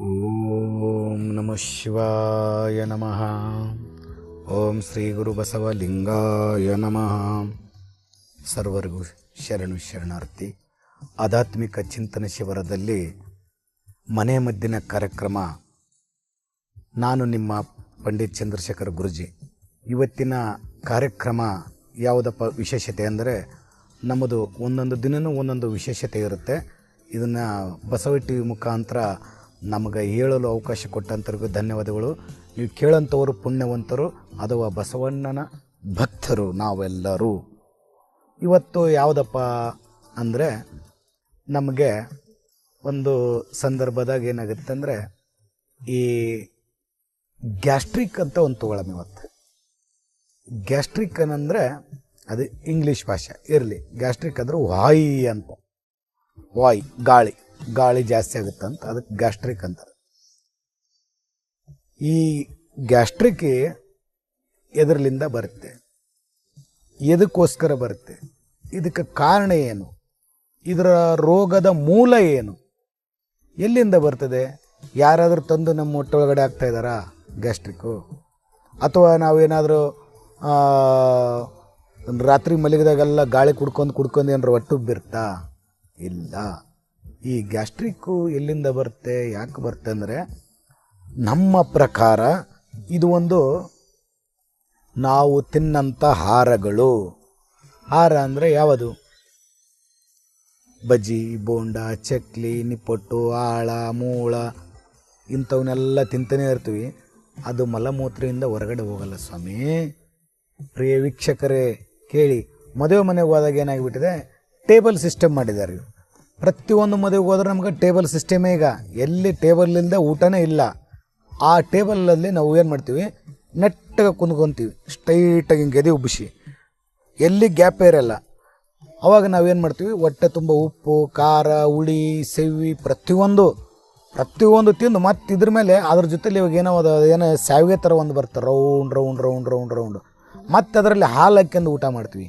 ಓಂ ನಮಃ ಶಿವಾಯ ನಮಃ. ಓಂ ಶ್ರೀ ಗುರು ಬಸವಲಿಂಗಾಯ ನಮಃ. ಸರ್ವರಿಗೂ ಶರಣು ಶರಣಾರ್ಥಿ. ಆಧ್ಯಾತ್ಮಿಕ ಚಿಂತನೆ ಶಿಬಿರದಲ್ಲಿ ಮನೆ ಮದ್ದಿನ ಕಾರ್ಯಕ್ರಮ. ನಾನು ನಿಮ್ಮ ಪಂಡಿತ್ ಚಂದ್ರಶೇಖರ್ ಗುರುಜಿ. ಇವತ್ತಿನ ಕಾರ್ಯಕ್ರಮ ಯಾವುದಪ್ಪ ವಿಶೇಷತೆ ಅಂದರೆ, ನಮ್ಮದು ಒಂದೊಂದು ದಿನವೂ ಒಂದೊಂದು ವಿಶೇಷತೆ ಇರುತ್ತೆ. ಇದನ್ನು ಬಸವ ಟಿ ವಿ ಮುಖಾಂತರ ನಮಗೆ ಹೇಳಲು ಅವಕಾಶ ಕೊಟ್ಟಂಥವ್ರಿಗೂ ಧನ್ಯವಾದಗಳು. ನೀವು ಕೇಳೋಂಥವರು ಪುಣ್ಯವಂತರು ಅಥವಾ ಬಸವಣ್ಣನ ಭಕ್ತರು ನಾವೆಲ್ಲರೂ. ಇವತ್ತು ಯಾವುದಪ್ಪ ಅಂದರೆ, ನಮಗೆ ಒಂದು ಸಂದರ್ಭದಾಗ ಏನಾಗುತ್ತೆ ಅಂದರೆ, ಈ ಗ್ಯಾಸ್ಟ್ರಿಕ್ ಅಂತ ಒಂದು ತೊಗೊಳಮ್ಮ. ಇವತ್ತು ಗ್ಯಾಸ್ಟ್ರಿಕ್ ಅಂದರೆ ಅದು ಇಂಗ್ಲೀಷ್ ಭಾಷೆ ಇರಲಿ. ಗ್ಯಾಸ್ಟ್ರಿಕ್ ಅಂದರೆ ವಾಯಿ ಅಂತ, ವಾಯಿ ಗಾಳಿ ಜಾಸ್ತಿ ಆಗುತ್ತಂತ, ಅದಕ್ಕೆ ಗ್ಯಾಸ್ಟ್ರಿಕ್ ಅಂತಾರೆ. ಈ ಗ್ಯಾಸ್ಟ್ರಿಕ್ ಎದರ್ಲಿಂದ ಬರುತ್ತೆ, ಎದಕ್ಕೋಸ್ಕರ ಬರುತ್ತೆ, ಇದಕ್ಕೆ ಕಾರಣ ಏನು, ಇದರ ರೋಗದ ಮೂಲ ಏನು, ಎಲ್ಲಿಂದ ಬರ್ತದೆ? ಯಾರಾದರೂ ತಂದು ನಮ್ಮ ಹೊಟ್ಟೆಯೊಳಗಡೆ ಆಗ್ತಾಯಿದ್ದಾರಾ ಗ್ಯಾಸ್ಟ್ರಿಕ್ಕು? ಅಥವಾ ನಾವೇನಾದರೂ ರಾತ್ರಿ ಮಲಗಿದಾಗೆಲ್ಲ ಗಾಳಿ ಕುಡ್ಕೊಂಡು ಏನಾರು ಹೊಟ್ಟುಬ್ಬಿರುತ್ತಾ? ಇಲ್ಲ. ಈ ಗ್ಯಾಸ್ಟ್ರಿಕ್ಕು ಎಲ್ಲಿಂದ ಬರುತ್ತೆ, ಯಾಕೆ ಬರುತ್ತೆ ಅಂದರೆ, ನಮ್ಮ ಪ್ರಕಾರ ಇದು ಒಂದು ನಾವು ತಿನ್ನಂಥ ಆಹಾರಗಳು. ಆಹಾರ ಅಂದರೆ ಯಾವುದು? ಬಜ್ಜಿ, ಬೋಂಡ, ಚಕ್ಲಿ, ನಿಪ್ಪಟ್ಟು, ಆಳ, ಮೂಳ ಇಂಥವನ್ನೆಲ್ಲ ತಿಂತಾನೆ ಇರ್ತೀವಿ. ಅದು ಮಲಮೂತ್ರೆಯಿಂದ ಹೊರಗಡೆ ಹೋಗಲ್ಲ ಸ್ವಾಮಿ. ಪ್ರಿಯ ವೀಕ್ಷಕರೇ ಕೇಳಿ, ಮದುವೆ ಮನೆಗೆ ಹೋದಾಗ ಏನಾಗಿಬಿಟ್ಟಿದೆ, ಟೇಬಲ್ ಸಿಸ್ಟಮ್ ಮಾಡಿದ್ದಾರೆ. ಪ್ರತಿಯೊಂದು ಮದುವೆಗೆ ಹೋದ್ರೆ ನಮ್ಗೆ ಟೇಬಲ್ ಸಿಸ್ಟಮೇ. ಈಗ ಎಲ್ಲಿ ಟೇಬಲಿಂದ ಊಟನೇ ಇಲ್ಲ. ಆ ಟೇಬಲಲ್ಲಿ ನಾವು ಏನು ಮಾಡ್ತೀವಿ, ನೆಟ್ಟಗೆ ಕುಂದ್ಕೊತೀವಿ, ಸ್ಟ್ರೈಟಾಗಿ ಹಿಂಗೆ ಎದೆ ಉಬ್ಬಿಸಿ, ಎಲ್ಲಿ ಗ್ಯಾಪೇ ಇರಲ್ಲ. ಅವಾಗ ನಾವೇನು ಮಾಡ್ತೀವಿ, ಹೊಟ್ಟೆ ತುಂಬ ಉಪ್ಪು, ಖಾರ, ಹುಳಿ, ಸೆವಿ ಪ್ರತಿಯೊಂದು ತಿಂದು ಮತ್ತು ಇದ್ರ ಮೇಲೆ ಅದ್ರ ಜೊತೆಲಿ ಇವಾಗ ಏನೋ ಸಾವಿಗೆ ಥರ ಒಂದು ಬರ್ತದೆ, ರೌಂಡ್ ಮತ್ತು ಅದರಲ್ಲಿ ಹಾಲು ಹಾಕ್ಯಂದು ಊಟ ಮಾಡ್ತೀವಿ.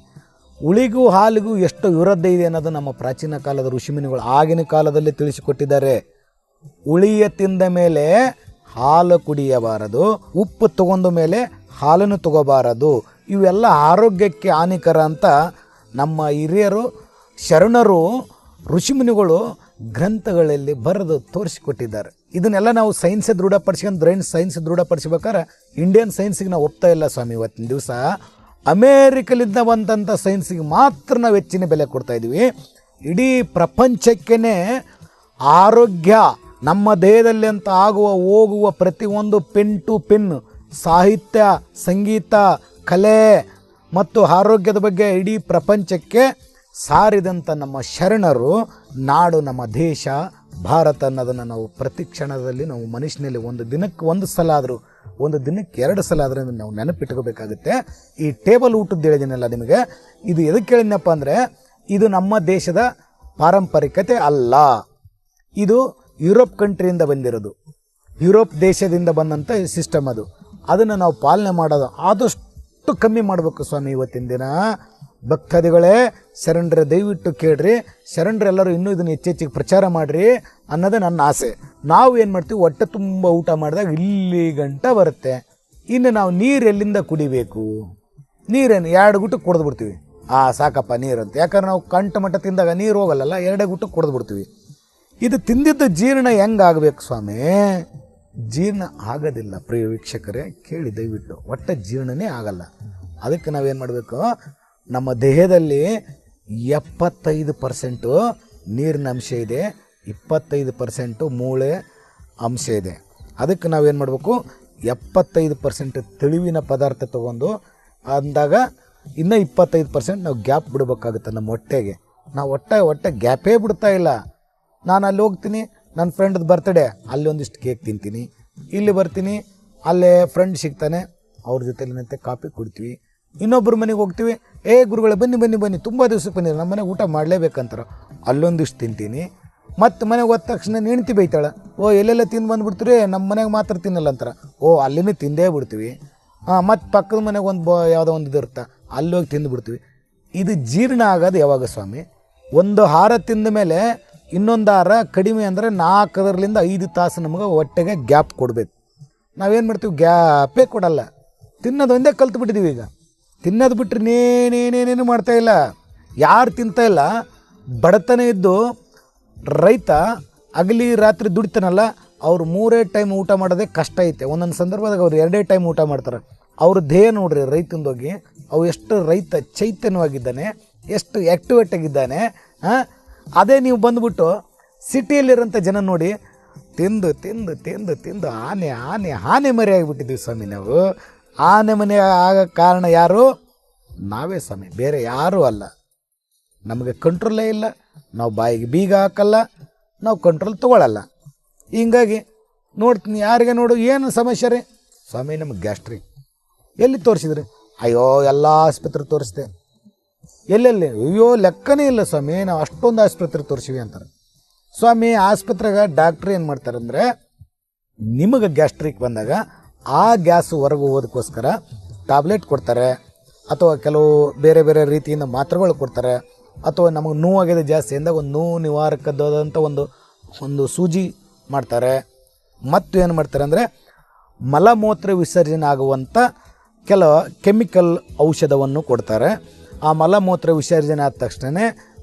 ಹುಳಿಗೂ ಹಾಲಿಗೂ ಎಷ್ಟು ವಿರುದ್ಧ ಇದೆ ಅನ್ನೋದು ನಮ್ಮ ಪ್ರಾಚೀನ ಕಾಲದ ಋಷಿಮುನಿಗಳು ಆಗಿನ ಕಾಲದಲ್ಲಿ ತಿಳಿಸಿಕೊಟ್ಟಿದ್ದಾರೆ. ಹುಳಿಯ ತಿಂದ ಮೇಲೆ ಹಾಲು ಕುಡಿಯಬಾರದು, ಉಪ್ಪು ತಗೊಂಡ ಮೇಲೆ ಹಾಲನ್ನು ತಗೋಬಾರದು. ಇವೆಲ್ಲ ಆರೋಗ್ಯಕ್ಕೆ ಹಾನಿಕರ ಅಂತ ನಮ್ಮ ಹಿರಿಯರು, ಶರಣರು, ಋಷಿಮುನಿಗಳು ಗ್ರಂಥಗಳಲ್ಲಿ ಬರೆದು ತೋರಿಸಿಕೊಟ್ಟಿದ್ದಾರೆ. ಇದನ್ನೆಲ್ಲ ನಾವು ಸೈನ್ಸ್ ದೃಢಪಡಿಸ್ಕೊಂಡು, ಬ್ರೈನ್ ಸೈನ್ಸ್ ದೃಢಪಡಿಸ್ಬೇಕಾದ್ರೆ ಇಂಡಿಯನ್ ಸೈನ್ಸಿಗೆ ನಾವು ಒಪ್ತಾ ಇಲ್ಲ ಸ್ವಾಮಿ. ಇವತ್ತಿನ ದಿವಸ ಅಮೇರಿಕಲಿಂದ ಬಂದಂಥ ಸೈನ್ಸಿಗೆ ಮಾತ್ರ ನಾವು ಹೆಚ್ಚಿನ ಬೆಲೆ ಕೊಡ್ತಾಯಿದ್ದೀವಿ. ಇಡೀ ಪ್ರಪಂಚಕ್ಕೇ ಆರೋಗ್ಯ ನಮ್ಮ ದೇಹದಲ್ಲಿ ಅಂತ ಆಗುವ ಹೋಗುವ ಪ್ರತಿಯೊಂದು ಪೆನ್ ಟು ಪೆನ್ ಸಾಹಿತ್ಯ, ಸಂಗೀತ, ಕಲೆ ಮತ್ತು ಆರೋಗ್ಯದ ಬಗ್ಗೆ ಇಡೀ ಪ್ರಪಂಚಕ್ಕೆ ಸಾರಿದಂಥ ನಮ್ಮ ಶರಣರು ನಾಡು, ನಮ್ಮ ದೇಶ ಭಾರತ ಅನ್ನೋದನ್ನು ನಾವು ಪ್ರತಿ ಕ್ಷಣದಲ್ಲಿ ನಾವು ಮನುಷ್ಯನಲ್ಲಿ ಒಂದು ದಿನಕ್ಕೆ ಒಂದು ಸಲ ಆದರೂ, ಒಂದು ದಿನಕ್ಕೆ 2 ಸಲ ಆದರೆ ನಾವು ನೆನಪಿಟ್ಕೋಬೇಕಾಗುತ್ತೆ. ಈ ಟೇಬಲ್ ಊಟದ್ದು ಹೇಳಿದ್ದೀನಲ್ಲ ನಿಮಗೆ, ಇದು ಎದಕ್ಕೆ ಹೇಳಿದ್ನಪ್ಪ ಅಂದರೆ, ಇದು ನಮ್ಮ ದೇಶದ ಪಾರಂಪರಿಕತೆ ಅಲ್ಲ. ಇದು ಯುರೋಪ್ ಕಂಟ್ರಿಯಿಂದ ಬಂದಿರೋದು, ಯುರೋಪ್ ದೇಶದಿಂದ ಬಂದಂಥ ಸಿಸ್ಟಮ್ ಅದು. ಅದನ್ನು ನಾವು ಪಾಲನೆ ಮಾಡೋದು ಆದಷ್ಟು ಕಮ್ಮಿ ಮಾಡಬೇಕು ಸ್ವಾಮಿ. ಇವತ್ತಿನ ದಿನ ಭಕ್ತಾದಿಗಳೇ, ಶರಣರೇ ದಯವಿಟ್ಟು ಕೇಳ್ರಿ. ಶರಣರೆಲ್ಲರೂ ಇನ್ನೂ ಇದನ್ನು ಹೆಚ್ಚೆಚ್ಚಿಗೆ ಪ್ರಚಾರ ಮಾಡಿರಿ ಅನ್ನೋದೇ ನನ್ನ ಆಸೆ. ನಾವು ಏನು ಮಾಡ್ತೀವಿ, ಹೊಟ್ಟೆ ತುಂಬ ಊಟ ಮಾಡಿದಾಗ ಇಲ್ಲಿ ಗಂಟ ಬರುತ್ತೆ. ಇನ್ನು ನಾವು ನೀರು ಎಲ್ಲಿಂದ ಕುಡಿಬೇಕು? ನೀರೇನು 2 ಗುಟ್ಟಕ್ಕೆ ಕುಡಿದು ಬಿಡ್ತೀವಿ. ಸಾಕಪ್ಪ ನೀರು ಅಂತ. ಯಾಕಂದ್ರೆ ನಾವು ಕಂಠ ಮಟ್ಟ ತಿಂದಾಗ ನೀರು ಹೋಗಲ್ಲ, 2 ಗುಟ್ಟಕ್ಕೆ ಕುಡಿದು ಬಿಡ್ತೀವಿ. ಇದು ತಿಂದಿದ್ದು ಜೀರ್ಣ ಹೆಂಗಾಗಬೇಕು ಸ್ವಾಮಿ? ಜೀರ್ಣ ಆಗೋದಿಲ್ಲ. ಪ್ರಿಯ ವೀಕ್ಷಕರೇ ಕೇಳಿ ದಯವಿಟ್ಟು, ಹೊಟ್ಟೆ ಜೀರ್ಣನೇ ಆಗಲ್ಲ. ಅದಕ್ಕೆ ನಾವೇನು ಮಾಡಬೇಕು, ನಮ್ಮ ದೇಹದಲ್ಲಿ 75% ನೀರಿನ ಅಂಶ ಇದೆ, 25% ಮೂಳೆ ಅಂಶ ಇದೆ. ಅದಕ್ಕೆ ನಾವೇನು ಮಾಡಬೇಕು, 75% ತಿಳಿವಿನ ಪದಾರ್ಥ ತೊಗೊಂಡು ಅಂದಾಗ ಇನ್ನೂ 25% ನಾವು ಗ್ಯಾಪ್ ಬಿಡಬೇಕಾಗುತ್ತೆ ನಮ್ಮ ಹೊಟ್ಟೆಗೆ. ನಾವು ಹೊಟ್ಟೆ ಗ್ಯಾಪೇ ಬಿಡ್ತಾ ಇಲ್ಲ. ನಾನು ಅಲ್ಲಿ ಹೋಗ್ತೀನಿ, ನನ್ನ ಫ್ರೆಂಡ್ದು ಬರ್ತಡೇ, ಅಲ್ಲಿ ಒಂದಿಷ್ಟು ಕೇಕ್ ತಿಂತೀನಿ. ಇಲ್ಲಿ ಬರ್ತೀನಿ, ಅಲ್ಲೇ ಫ್ರೆಂಡ್ ಸಿಗ್ತಾನೆ, ಅವ್ರ ಜೊತೆಲಿ ನಿಂತೆ ಕಾಫಿ ಕುಡ್ತೀವಿ. ಇನ್ನೊಬ್ಬರ ಮನೆಗೆ ಹೋಗ್ತೀವಿ, ಗುರುಗಳೇ ಬನ್ನಿ ತುಂಬ ದಿವ್ಸಕ್ಕೆ ಬಂದಿಲ್ಲ, ನಮ್ಮ ಮನೆಗೆ ಊಟ ಮಾಡಲೇಬೇಕಂತಾರೆ, ಅಲ್ಲೊಂದಿಷ್ಟು ತಿಂತೀನಿ. ಮತ್ತು ಮನೆಗೆ ಹೋದ ತಕ್ಷಣ ಹೆಂಡ್ತಿ ಬೈತಾಳೆ, ಎಲ್ಲೆಲ್ಲ ತಿಂದು ಬಂದುಬಿಡ್ತೀರಿ, ನಮ್ಮ ಮನೆಗೆ ಮಾತ್ರ ತಿನ್ನಲ್ಲ ಅಂತಾರೆ. ಅಲ್ಲಿನೂ ತಿಂದೇ ಬಿಡ್ತೀವಿ. ಮತ್ತು ಪಕ್ಕದ ಮನೆಗೆ ಯಾವುದೋ ಒಂದು ಇದಿರುತ್ತೆ, ಅಲ್ಲೋಗಿ ತಿಂದುಬಿಡ್ತೀವಿ. ಇದು ಜೀರ್ಣ ಆಗೋದು ಯಾವಾಗ ಸ್ವಾಮಿ? ಒಂದು ಆಹಾರ ತಿಂದ ಮೇಲೆ ಇನ್ನೊಂದು ಆಹಾರ ಕಡಿಮೆ ಅಂದರೆ 4 ತಾಸು ನಮಗೆ ಹೊಟ್ಟೆಗೆ ಗ್ಯಾಪ್ ಕೊಡಬೇಕು. ನಾವೇನು ಮಾಡ್ತೀವಿ, ಗ್ಯಾಪೇ ಕೊಡಲ್ಲ. ತಿನ್ನೋದು ಒಂದೇ ಕಲ್ತ್ಬಿಟ್ಟಿದ್ದೀವಿ. ಈಗ ತಿನ್ನೋದು ಬಿಟ್ಟರೆ ನೇನೇನೇನೇನು ಮಾಡ್ತಾಯಿಲ್ಲ. ಯಾರು ತಿಂತಾಯಿಲ್ಲ, ಬಡತನ ಇದ್ದು ರೈತ ಹಗಲಿ ರಾತ್ರಿ ದುಡಿತಾನಲ್ಲ, ಅವ್ರು 3 ಟೈಮ್ ಊಟ ಮಾಡೋದೇ ಕಷ್ಟ ಐತೆ. ಒಂದೊಂದು ಸಂದರ್ಭದಾಗ ಅವ್ರು 2 ಟೈಮ್ ಊಟ ಮಾಡ್ತಾರೆ. ಅವ್ರ ದೇಹ ನೋಡ್ರಿ ರೈತಂದೋಗಿ, ಅವು ಎಷ್ಟು ರೈತ ಚೈತನ್ಯವಾಗಿದ್ದಾನೆ, ಎಷ್ಟು ಆ್ಯಕ್ಟಿವೇಟ್ ಆಗಿದ್ದಾನೆ. ಅದೇ ನೀವು ಬಂದುಬಿಟ್ಟು ಸಿಟಿಯಲ್ಲಿರೋಂಥ ಜನ ನೋಡಿ, ತಿಂದು ತಿಂದು ತಿಂದು ತಿಂದು ಆನೆ ಮರಿ ಆಗಿಬಿಟ್ಟಿದ್ದೀವಿ ಸ್ವಾಮಿ. ನಾವು ಆನೆ ಮನೆ ಆಗೋ ಕಾರಣ ಯಾರು? ನಾವೇ ಸ್ವಾಮಿ, ಬೇರೆ ಯಾರೂ ಅಲ್ಲ. ನಮಗೆ ಕಂಟ್ರೋಲೇ ಇಲ್ಲ. ನಾವು ಬಾಯಿಗೆ ಬೀಗ ಹಾಕಲ್ಲ, ನಾವು ಕಂಟ್ರೋಲ್ ತೊಗೊಳ್ಳಲ್ಲ. ಹಿಂಗಾಗಿ ನೋಡ್ತೀನಿ, ಯಾರಿಗೆ ನೋಡು ಏನು ಸಮಸ್ಯೆ ರೀ ಸ್ವಾಮಿ, ನಮಗೆ ಗ್ಯಾಸ್ಟ್ರಿಕ್. ಎಲ್ಲಿ ತೋರಿಸಿದ್ರಿ? ಅಯ್ಯೋ ಎಲ್ಲ ಆಸ್ಪತ್ರೆ ತೋರಿಸ್ದೆ. ಎಲ್ಲೆಲ್ಲಿ? ಅಯ್ಯೋ ಲೆಕ್ಕನೇ ಇಲ್ಲ ಸ್ವಾಮಿ, ನಾವು ಅಷ್ಟೊಂದು ಆಸ್ಪತ್ರೆ ತೋರಿಸಿವಿ ಅಂತಾರೆ. ಸ್ವಾಮಿ, ಆಸ್ಪತ್ರೆಗೆ ಡಾಕ್ಟ್ರ್ ಏನು ಮಾಡ್ತಾರಂದರೆ, ನಿಮಗೆ ಗ್ಯಾಸ್ಟ್ರಿಕ್ ಬಂದಾಗ ಆ ಗ್ಯಾಸು ಹೊರಗೆ ಹೋಗೋದಕ್ಕೋಸ್ಕರ ಟ್ಯಾಬ್ಲೆಟ್ ಕೊಡ್ತಾರೆ, ಅಥವಾ ಕೆಲವು ಬೇರೆ ಬೇರೆ ರೀತಿಯಿಂದ ಮಾತ್ರೆಗಳು ಕೊಡ್ತಾರೆ, ಅಥವಾ ನಮಗೆ ನೋವಾಗಿದೆ ಜಾಸ್ತಿ ಅಂದಾಗ ಒಂದು ನೋವು ನಿವಾರಕದಂಥ ಒಂದು ಸೂಜಿ ಮಾಡ್ತಾರೆ. ಮತ್ತು ಏನು ಮಾಡ್ತಾರೆ ಅಂದರೆ, ಮಲಮೂತ್ರ ವಿಸರ್ಜನೆ ಆಗುವಂಥ ಕೆಲವು ಕೆಮಿಕಲ್ ಔಷಧವನ್ನು ಕೊಡ್ತಾರೆ. ಆ ಮಲಮೂತ್ರ ವಿಸರ್ಜನೆ ಆದ ತಕ್ಷಣ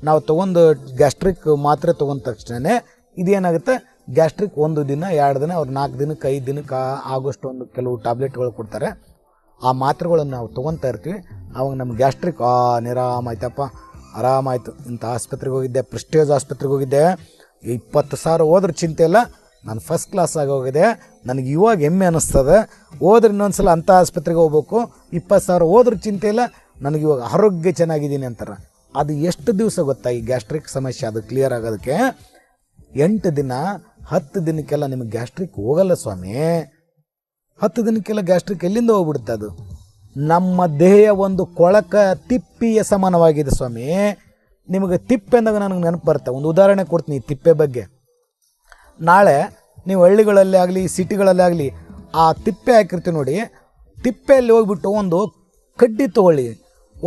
ನಾವು ತೊಗೊಂಡು ಗ್ಯಾಸ್ಟ್ರಿಕ್ ಮಾತ್ರೆ ತೊಗೊಂಡ ತಕ್ಷಣ ಇದೇನಾಗುತ್ತೆ, ಗ್ಯಾಸ್ಟ್ರಿಕ್ 1 ದಿನ 2 ದಿನ, ಅವ್ರು 4 ದಿನಕ್ಕೆ 5 ದಿನಕ್ಕೆ ಆಗೋಷ್ಟು ಒಂದು ಕೆಲವು ಟ್ಯಾಬ್ಲೆಟ್ಗಳು ಕೊಡ್ತಾರೆ. ಆ ಮಾತ್ರೆಗಳನ್ನು ನಾವು ತೊಗೊತಾ ಇರ್ತೀವಿ. ಆವಾಗ ನಮ್ಮ ಗ್ಯಾಸ್ಟ್ರಿಕ್ ನಿರಾಮಾಯ್ತಪ್ಪ, ಆರಾಮಾಯಿತು. ಇಂಥ ಆಸ್ಪತ್ರೆಗೆ ಹೋಗಿದ್ದೆ, ಪ್ರೆಸ್ಟೇಜ್ ಆಸ್ಪತ್ರೆಗೆ ಹೋಗಿದ್ದೆ, 20,000 ಹೋದ್ರೆ ಚಿಂತೆ ಇಲ್ಲ, ನಾನು ಫಸ್ಟ್ ಕ್ಲಾಸ್ ಆಗಿ ಹೋಗಿದೆ, ನನಗೆ ಇವಾಗ ಹೆಮ್ಮೆ ಅನ್ನಿಸ್ತದೆ. ಹೋದ್ರೆ ಇನ್ನೊಂದು ಸಲ ಅಂಥ ಆಸ್ಪತ್ರೆಗೆ ಹೋಗ್ಬೇಕು, 20,000 ಹೋದ್ರೆ ಚಿಂತೆ ಇಲ್ಲ, ನನಗೆ ಇವಾಗ ಆರೋಗ್ಯ ಚೆನ್ನಾಗಿದ್ದೀನಿ ಅಂತಾರೆ. ಅದು ಎಷ್ಟು ದಿವಸ ಗೊತ್ತಾ ಈ ಗ್ಯಾಸ್ಟ್ರಿಕ್ ಸಮಸ್ಯೆ ಅದು ಕ್ಲಿಯರ್ ಆಗೋದಕ್ಕೆ? 8 ದಿನ 10 ದಿನಕ್ಕೆಲ್ಲ ನಿಮಗೆ ಗ್ಯಾಸ್ಟ್ರಿಕ್ ಹೋಗಲ್ಲ ಸ್ವಾಮಿ. 10 ದಿನಕ್ಕೆಲ್ಲ ಗ್ಯಾಸ್ಟ್ರಿಕ್ ಎಲ್ಲಿಂದ ಹೋಗ್ಬಿಡುತ್ತೆ? ಅದು ನಮ್ಮ ದೇಹ ಒಂದು ಕೊಳಕ ತಿಪ್ಪಿಯ ಸಮಾನವಾಗಿದೆ ಸ್ವಾಮಿ. ನಿಮಗೆ ತಿಪ್ಪೆ ಅಂದಾಗ ನನಗೆ ನೆನಪು ಬರುತ್ತೆ. ಒಂದು ಉದಾಹರಣೆ ಕೊಡ್ತೀನಿ ತಿಪ್ಪೆ ಬಗ್ಗೆ. ನಾಳೆ ನೀವು ಹಳ್ಳಿಗಳಲ್ಲಿ ಆಗಲಿ ಸಿಟಿಗಳಲ್ಲಿ ಆಗಲಿ ಆ ತಿಪ್ಪೆ ಹಾಕಿರ್ತೀವಿ ನೋಡಿ, ತಿಪ್ಪೆಯಲ್ಲಿ ಹೋಗ್ಬಿಟ್ಟು ಒಂದು ಕಡ್ಡಿ ತೊಗೊಳ್ಳಿ,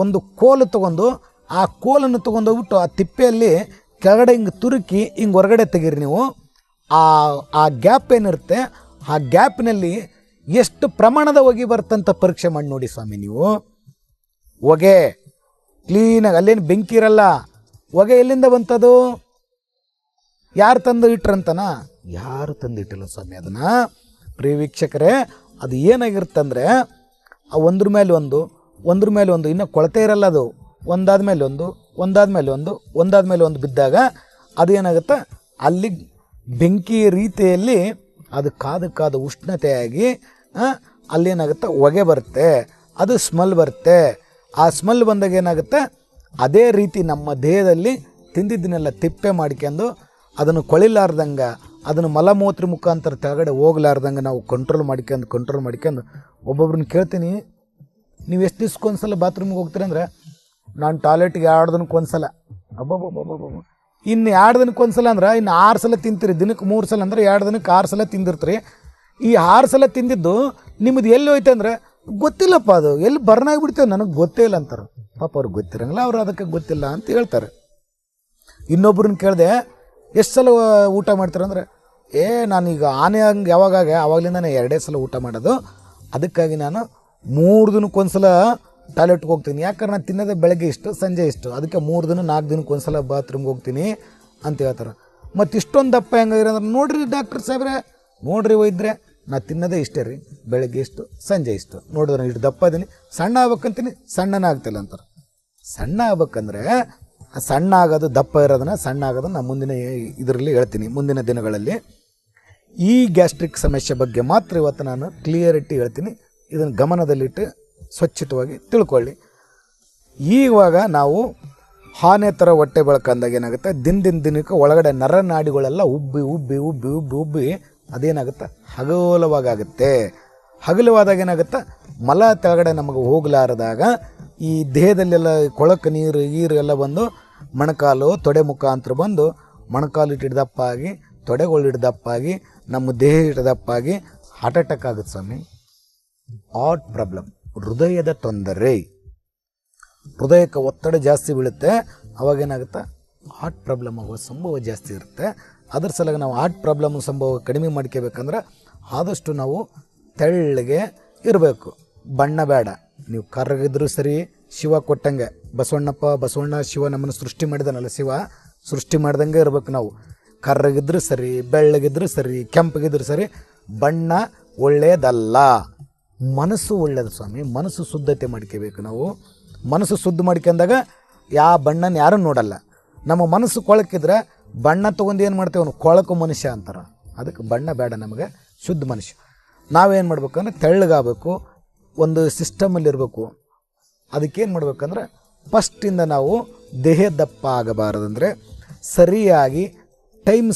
ಒಂದು ಕೋಲು ತೊಗೊಂಡು ಆ ಕೋಲನ್ನು ತೊಗೊಂಡೋಗ್ಬಿಟ್ಟು ಆ ತಿಪ್ಪೆಯಲ್ಲಿ ಕೆಳಗಡೆ ಹಿಂಗೆ ತುರುಕಿ ಹಿಂಗೆ ಹೊರಗಡೆ ತೆಗೀರಿ. ನೀವು ಆ ಗ್ಯಾಪ್ ಏನಿರುತ್ತೆ, ಆ ಗ್ಯಾಪ್ನಲ್ಲಿ ಎಷ್ಟು ಪ್ರಮಾಣದ ಹೊಗೆ ಬರ್ತಂತ ಪರೀಕ್ಷೆ ಮಾಡಿ ನೋಡಿ ಸ್ವಾಮಿ. ನೀವು ಹೊಗೆ ಕ್ಲೀನಾಗಿ, ಅಲ್ಲೇನು ಬೆಂಕಿ ಇರಲ್ಲ. ಹೊಗೆ ಎಲ್ಲಿಂದ ಬಂತದು? ಯಾರು ತಂದು ಇಟ್ರಂತನ? ಯಾರು ತಂದು ಇಟ್ಟಿಲ್ಲ ಸ್ವಾಮಿ ಅದನ್ನು. ಪ್ರಿಯ ವೀಕ್ಷಕರೇ, ಅದು ಏನಾಗಿರುತ್ತಂದರೆ, ಆ ಒಂದ್ರ ಮೇಲೆ ಒಂದು ಇನ್ನೂ ಕೊಳತೆ ಇರಲ್ಲ. ಅದು ಒಂದಾದ್ಮೇಲೆ ಒಂದು ಬಿದ್ದಾಗ ಅದು ಏನಾಗುತ್ತೆ, ಅಲ್ಲಿ ಬೆಂಕಿ ರೀತಿಯಲ್ಲಿ ಅದು ಕಾದು ಉಷ್ಣತೆಯಾಗಿ ಅಲ್ಲೇನಾಗುತ್ತೆ, ಹೊಗೆ ಬರುತ್ತೆ, ಅದು ಸ್ಮೆಲ್ ಬರುತ್ತೆ. ಆ ಸ್ಮೆಲ್ ಬಂದಾಗ ಏನಾಗುತ್ತೆ, ಅದೇ ರೀತಿ ನಮ್ಮ ದೇಹದಲ್ಲಿ ತಿಂದಿದ್ದನ್ನೆಲ್ಲ ತಿಪ್ಪೆ ಮಾಡ್ಕೊಂಡು ಅದನ್ನು ಕೊಳಿಲಾರ್ದಂಗೆ, ಅದನ್ನು ಮಲಮೂತ್ರ ಮುಖಾಂತರ ಕೆಳಗಡೆ ಹೋಗ್ಲಾರ್ದಂಗೆ ನಾವು ಕಂಟ್ರೋಲ್ ಮಾಡ್ಕೊಂಡು ಒಬ್ಬೊಬ್ರನ್ನ ಕೇಳ್ತೀನಿ, ನೀವು ಎಷ್ಟು ದಿವ್ಸಕ್ಕೊಂದ್ಸಲ ಬಾತ್ರೂಮ್ಗೆ ಹೋಗ್ತೀರಿ ಅಂದರೆ, ನಾನು ಟಾಯ್ಲೆಟ್ಗೆ 2 ದಿನಕ್ಕೊಂದ್ಸಲ. ಇನ್ನು 2 ದಿನಕ್ಕೊಂದ್ಸಲ ಅಂದ್ರೆ ಇನ್ನು 6 ಸಲ ತಿಂತೀರಿ. ದಿನಕ್ಕೆ 3 ಸಲ ಅಂದರೆ 2 ದಿನಕ್ಕೆ 6 ಸಲ ತಿಂದಿರ್ತೀರಿ. ಈ 6 ಸಲ ತಿಂದಿದ್ದು ನಿಮ್ಮದು ಎಲ್ಲಿ ಹೋಯ್ತು ಅಂದರೆ, ಗೊತ್ತಿಲ್ಲಪ್ಪ, ಅದು ಎಲ್ಲಿ ಬರ್ನಾಗ್ಬಿಡ್ತೇವೆ, ನನಗೆ ಗೊತ್ತೇ ಇಲ್ಲ ಅಂತಾರೆ. ಪಾಪ ಅವ್ರಿಗೆ ಗೊತ್ತಿರಂಗಿಲ್ಲ, ಅವ್ರು ಅದಕ್ಕೆ ಗೊತ್ತಿಲ್ಲ ಅಂತ ಹೇಳ್ತಾರೆ. ಇನ್ನೊಬ್ರನ್ನ ಕೇಳಿದೆ, ಎಷ್ಟು ಸಲ ಊಟ ಮಾಡ್ತಾರಂದ್ರೆ, ನಾನೀಗ ಆನೆ ಹಂಗೆ ಆವಾಗಲಿಂದ 2 ಸಲ ಊಟ ಮಾಡೋದು, ಅದಕ್ಕಾಗಿ ನಾನು 3 ದಿನಕ್ಕೊಂದ್ಸಲ ಟಾಯ್ಲೆಟ್ಗೆ ಹೋಗ್ತೀನಿ. ಯಾಕಂದ್ರೆ ನಾನು ತಿನ್ನೋದೇ ಬೆಳಗ್ಗೆ ಇಷ್ಟು ಸಂಜೆ ಇಷ್ಟು, ಅದಕ್ಕೆ 3 ದಿನ 4 ದಿನಕ್ಕೊಂದ್ಸಲ ಬಾತ್ರೂಮ್ಗೆ ಹೋಗ್ತೀನಿ ಅಂತ ಹೇಳ್ತಾರೆ. ಮತ್ತು ಇಷ್ಟೊಂದು ದಪ್ಪ ಹೆಂಗಾಗಿರೋ ಅಂದ್ರೆ, ನೋಡ್ರಿ ಡಾಕ್ಟರ್ ಸಾಹೇಬ್ರೆ, ನೋಡ್ರಿ ವೈದ್ಯರೆ, ನಾನು ತಿನ್ನೋದೇ ಇಷ್ಟೇ ರೀ, ಬೆಳಗ್ಗೆ ಇಷ್ಟು ಸಂಜೆ ಇಷ್ಟು, ನೋಡಿದ್ರೆ ಇಷ್ಟು ದಪ್ಪ ಇದೀನಿ, ಸಣ್ಣ ಆಗ್ಬೇಕಂತೀನಿ, ಸಣ್ಣನೇ ಆಗ್ತಿಲ್ಲ ಅಂತಾರೆ. ಸಣ್ಣ ಆಗ್ಬೇಕಂದ್ರೆ ಸಣ್ಣ ಆಗೋದು, ದಪ್ಪ ಇರೋದನ್ನ ಸಣ್ಣ ಆಗೋದನ್ನ ನಾನು ಮುಂದಿನ ಇದರಲ್ಲಿ ಹೇಳ್ತೀನಿ, ಮುಂದಿನ ದಿನಗಳಲ್ಲಿ. ಈ ಗ್ಯಾಸ್ಟ್ರಿಕ್ ಸಮಸ್ಯೆ ಬಗ್ಗೆ ಮಾತ್ರ ಇವತ್ತು ನಾನು ಕ್ಲಿಯರಿಟಿ ಹೇಳ್ತೀನಿ. ಇದನ್ನು ಗಮನದಲ್ಲಿಟ್ಟು ಸ್ವಚ್ಛತವಾಗಿ ತಿಳ್ಕೊಳ್ಳಿ. ಈವಾಗ ನಾವು ಆನೆ ಥರ ಹೊಟ್ಟೆ ಬೆಳಕಂದಾಗ ಏನಾಗುತ್ತೆ, ದಿನಕ್ಕೆ ಒಳಗಡೆ ನರನಾಡಿಗಳೆಲ್ಲ ಉಬ್ಬಿ ಅದೇನಾಗುತ್ತೆ, ಹಗಲವಾಗುತ್ತೆ. ಹಗಲವಾದಾಗ ಏನಾಗುತ್ತೆ, ಮಲ ಕೆಳಗಡೆ ನಮಗೆ ಹೋಗಲಾರದಾಗ ಈ ದೇಹದಲ್ಲೆಲ್ಲ ಕೊಳಕು ನೀರು ಎಲ್ಲ ಬಂದು ಮೊಣಕಾಲು ತೊಡೆ ಮುಖಾಂತರ ಬಂದು ಮೊಣಕಾಲು ಹಿಡಿದಪ್ಪಾಗಿ, ತೊಡೆಗಳು ಹಿಡಿದಪ್ಪಾಗಿ, ನಮ್ಮ ದೇಹ ಹಿಡಿದಪ್ಪಾಗಿ ಹಾರ್ಟ್ ಅಟ್ಯಾಕ್ ಆಗುತ್ತೆ ಸ್ವಾಮಿ. ಹಾರ್ಟ್ ಪ್ರಾಬ್ಲಮ್, ಹೃದಯದ ತೊಂದರೆ, ಹೃದಯಕ್ಕೆ ಒತ್ತಡ ಜಾಸ್ತಿ ಬೀಳುತ್ತೆ. ಅವಾಗೇನಾಗುತ್ತೆ, ಹಾರ್ಟ್ ಪ್ರಾಬ್ಲಮ್ ಆಗುವ ಸಂಭವ ಜಾಸ್ತಿ ಇರುತ್ತೆ. ಅದ್ರ ಸಲುವಾಗಿ ನಾವು ಹಾರ್ಟ್ ಪ್ರಾಬ್ಲಮ್ ಸಂಭವ ಕಡಿಮೆ ಮಾಡ್ಕೋಬೇಕಂದ್ರೆ ಆದಷ್ಟು ನಾವು ತೆಳ್ಳಗೆ ಇರಬೇಕು. ಬಣ್ಣ ಬೇಡ, ನೀವು ಕರ್ರಗಿದ್ರೂ ಸರಿ, ಶಿವ ಕೊಟ್ಟಂಗೆ ಬಸವಣ್ಣ ಶಿವ ನಮ್ಮನ್ನು ಸೃಷ್ಟಿ ಮಾಡಿದಾನಲ್ಲ, ಶಿವ ಸೃಷ್ಟಿ ಮಾಡ್ದಂಗೆ ಇರ್ಬೇಕು ನಾವು. ಕರ್ರಗಿದ್ರೂ ಸರಿ, ಬೆಳ್ಳಗಿದ್ರೂ ಸರಿ, ಕೆಂಪಗಿದ್ರೂ ಸರಿ, ಬಣ್ಣ ಒಳ್ಳೆಯದಲ್ಲ. ಮನಸ್ಸು ಒಳ್ಳೆಯದು ಸ್ವಾಮಿ, ಮನಸ್ಸು ಶುದ್ಧತೆ ಮಾಡ್ಕೋಬೇಕು ನಾವು. ಮನಸ್ಸು ಶುದ್ಧ ಮಾಡ್ಕೊಂಡಾಗ ಯಾವ ಬಣ್ಣನ ಯಾರೂ ನೋಡಲ್ಲ. ನಮ್ಮ ಮನಸ್ಸು ಕೊಳಕಿದ್ರೆ ಬಣ್ಣ ತೊಗೊಂಡು ಏನು ಮಾಡ್ತೇವೆ, ಅವನು ಕೊಳಕು ಮನುಷ್ಯ ಅಂತಾರೆ. ಅದಕ್ಕೆ ಬಣ್ಣ ಬೇಡ ನಮಗೆ, ಶುದ್ಧ ಮನುಷ್ಯ. ನಾವೇನು ಮಾಡ್ಬೇಕಂದ್ರೆ ತೆಳ್ಳಗಾಗಬೇಕು, ಒಂದು ಸಿಸ್ಟಮಲ್ಲಿರಬೇಕು. ಅದಕ್ಕೇನು ಮಾಡ್ಬೇಕಂದ್ರೆ ಫಸ್ಟಿಂದ ನಾವು ದೇಹ ದಪ್ಪ ಆಗಬಾರದಂದರೆ ಸರಿಯಾಗಿ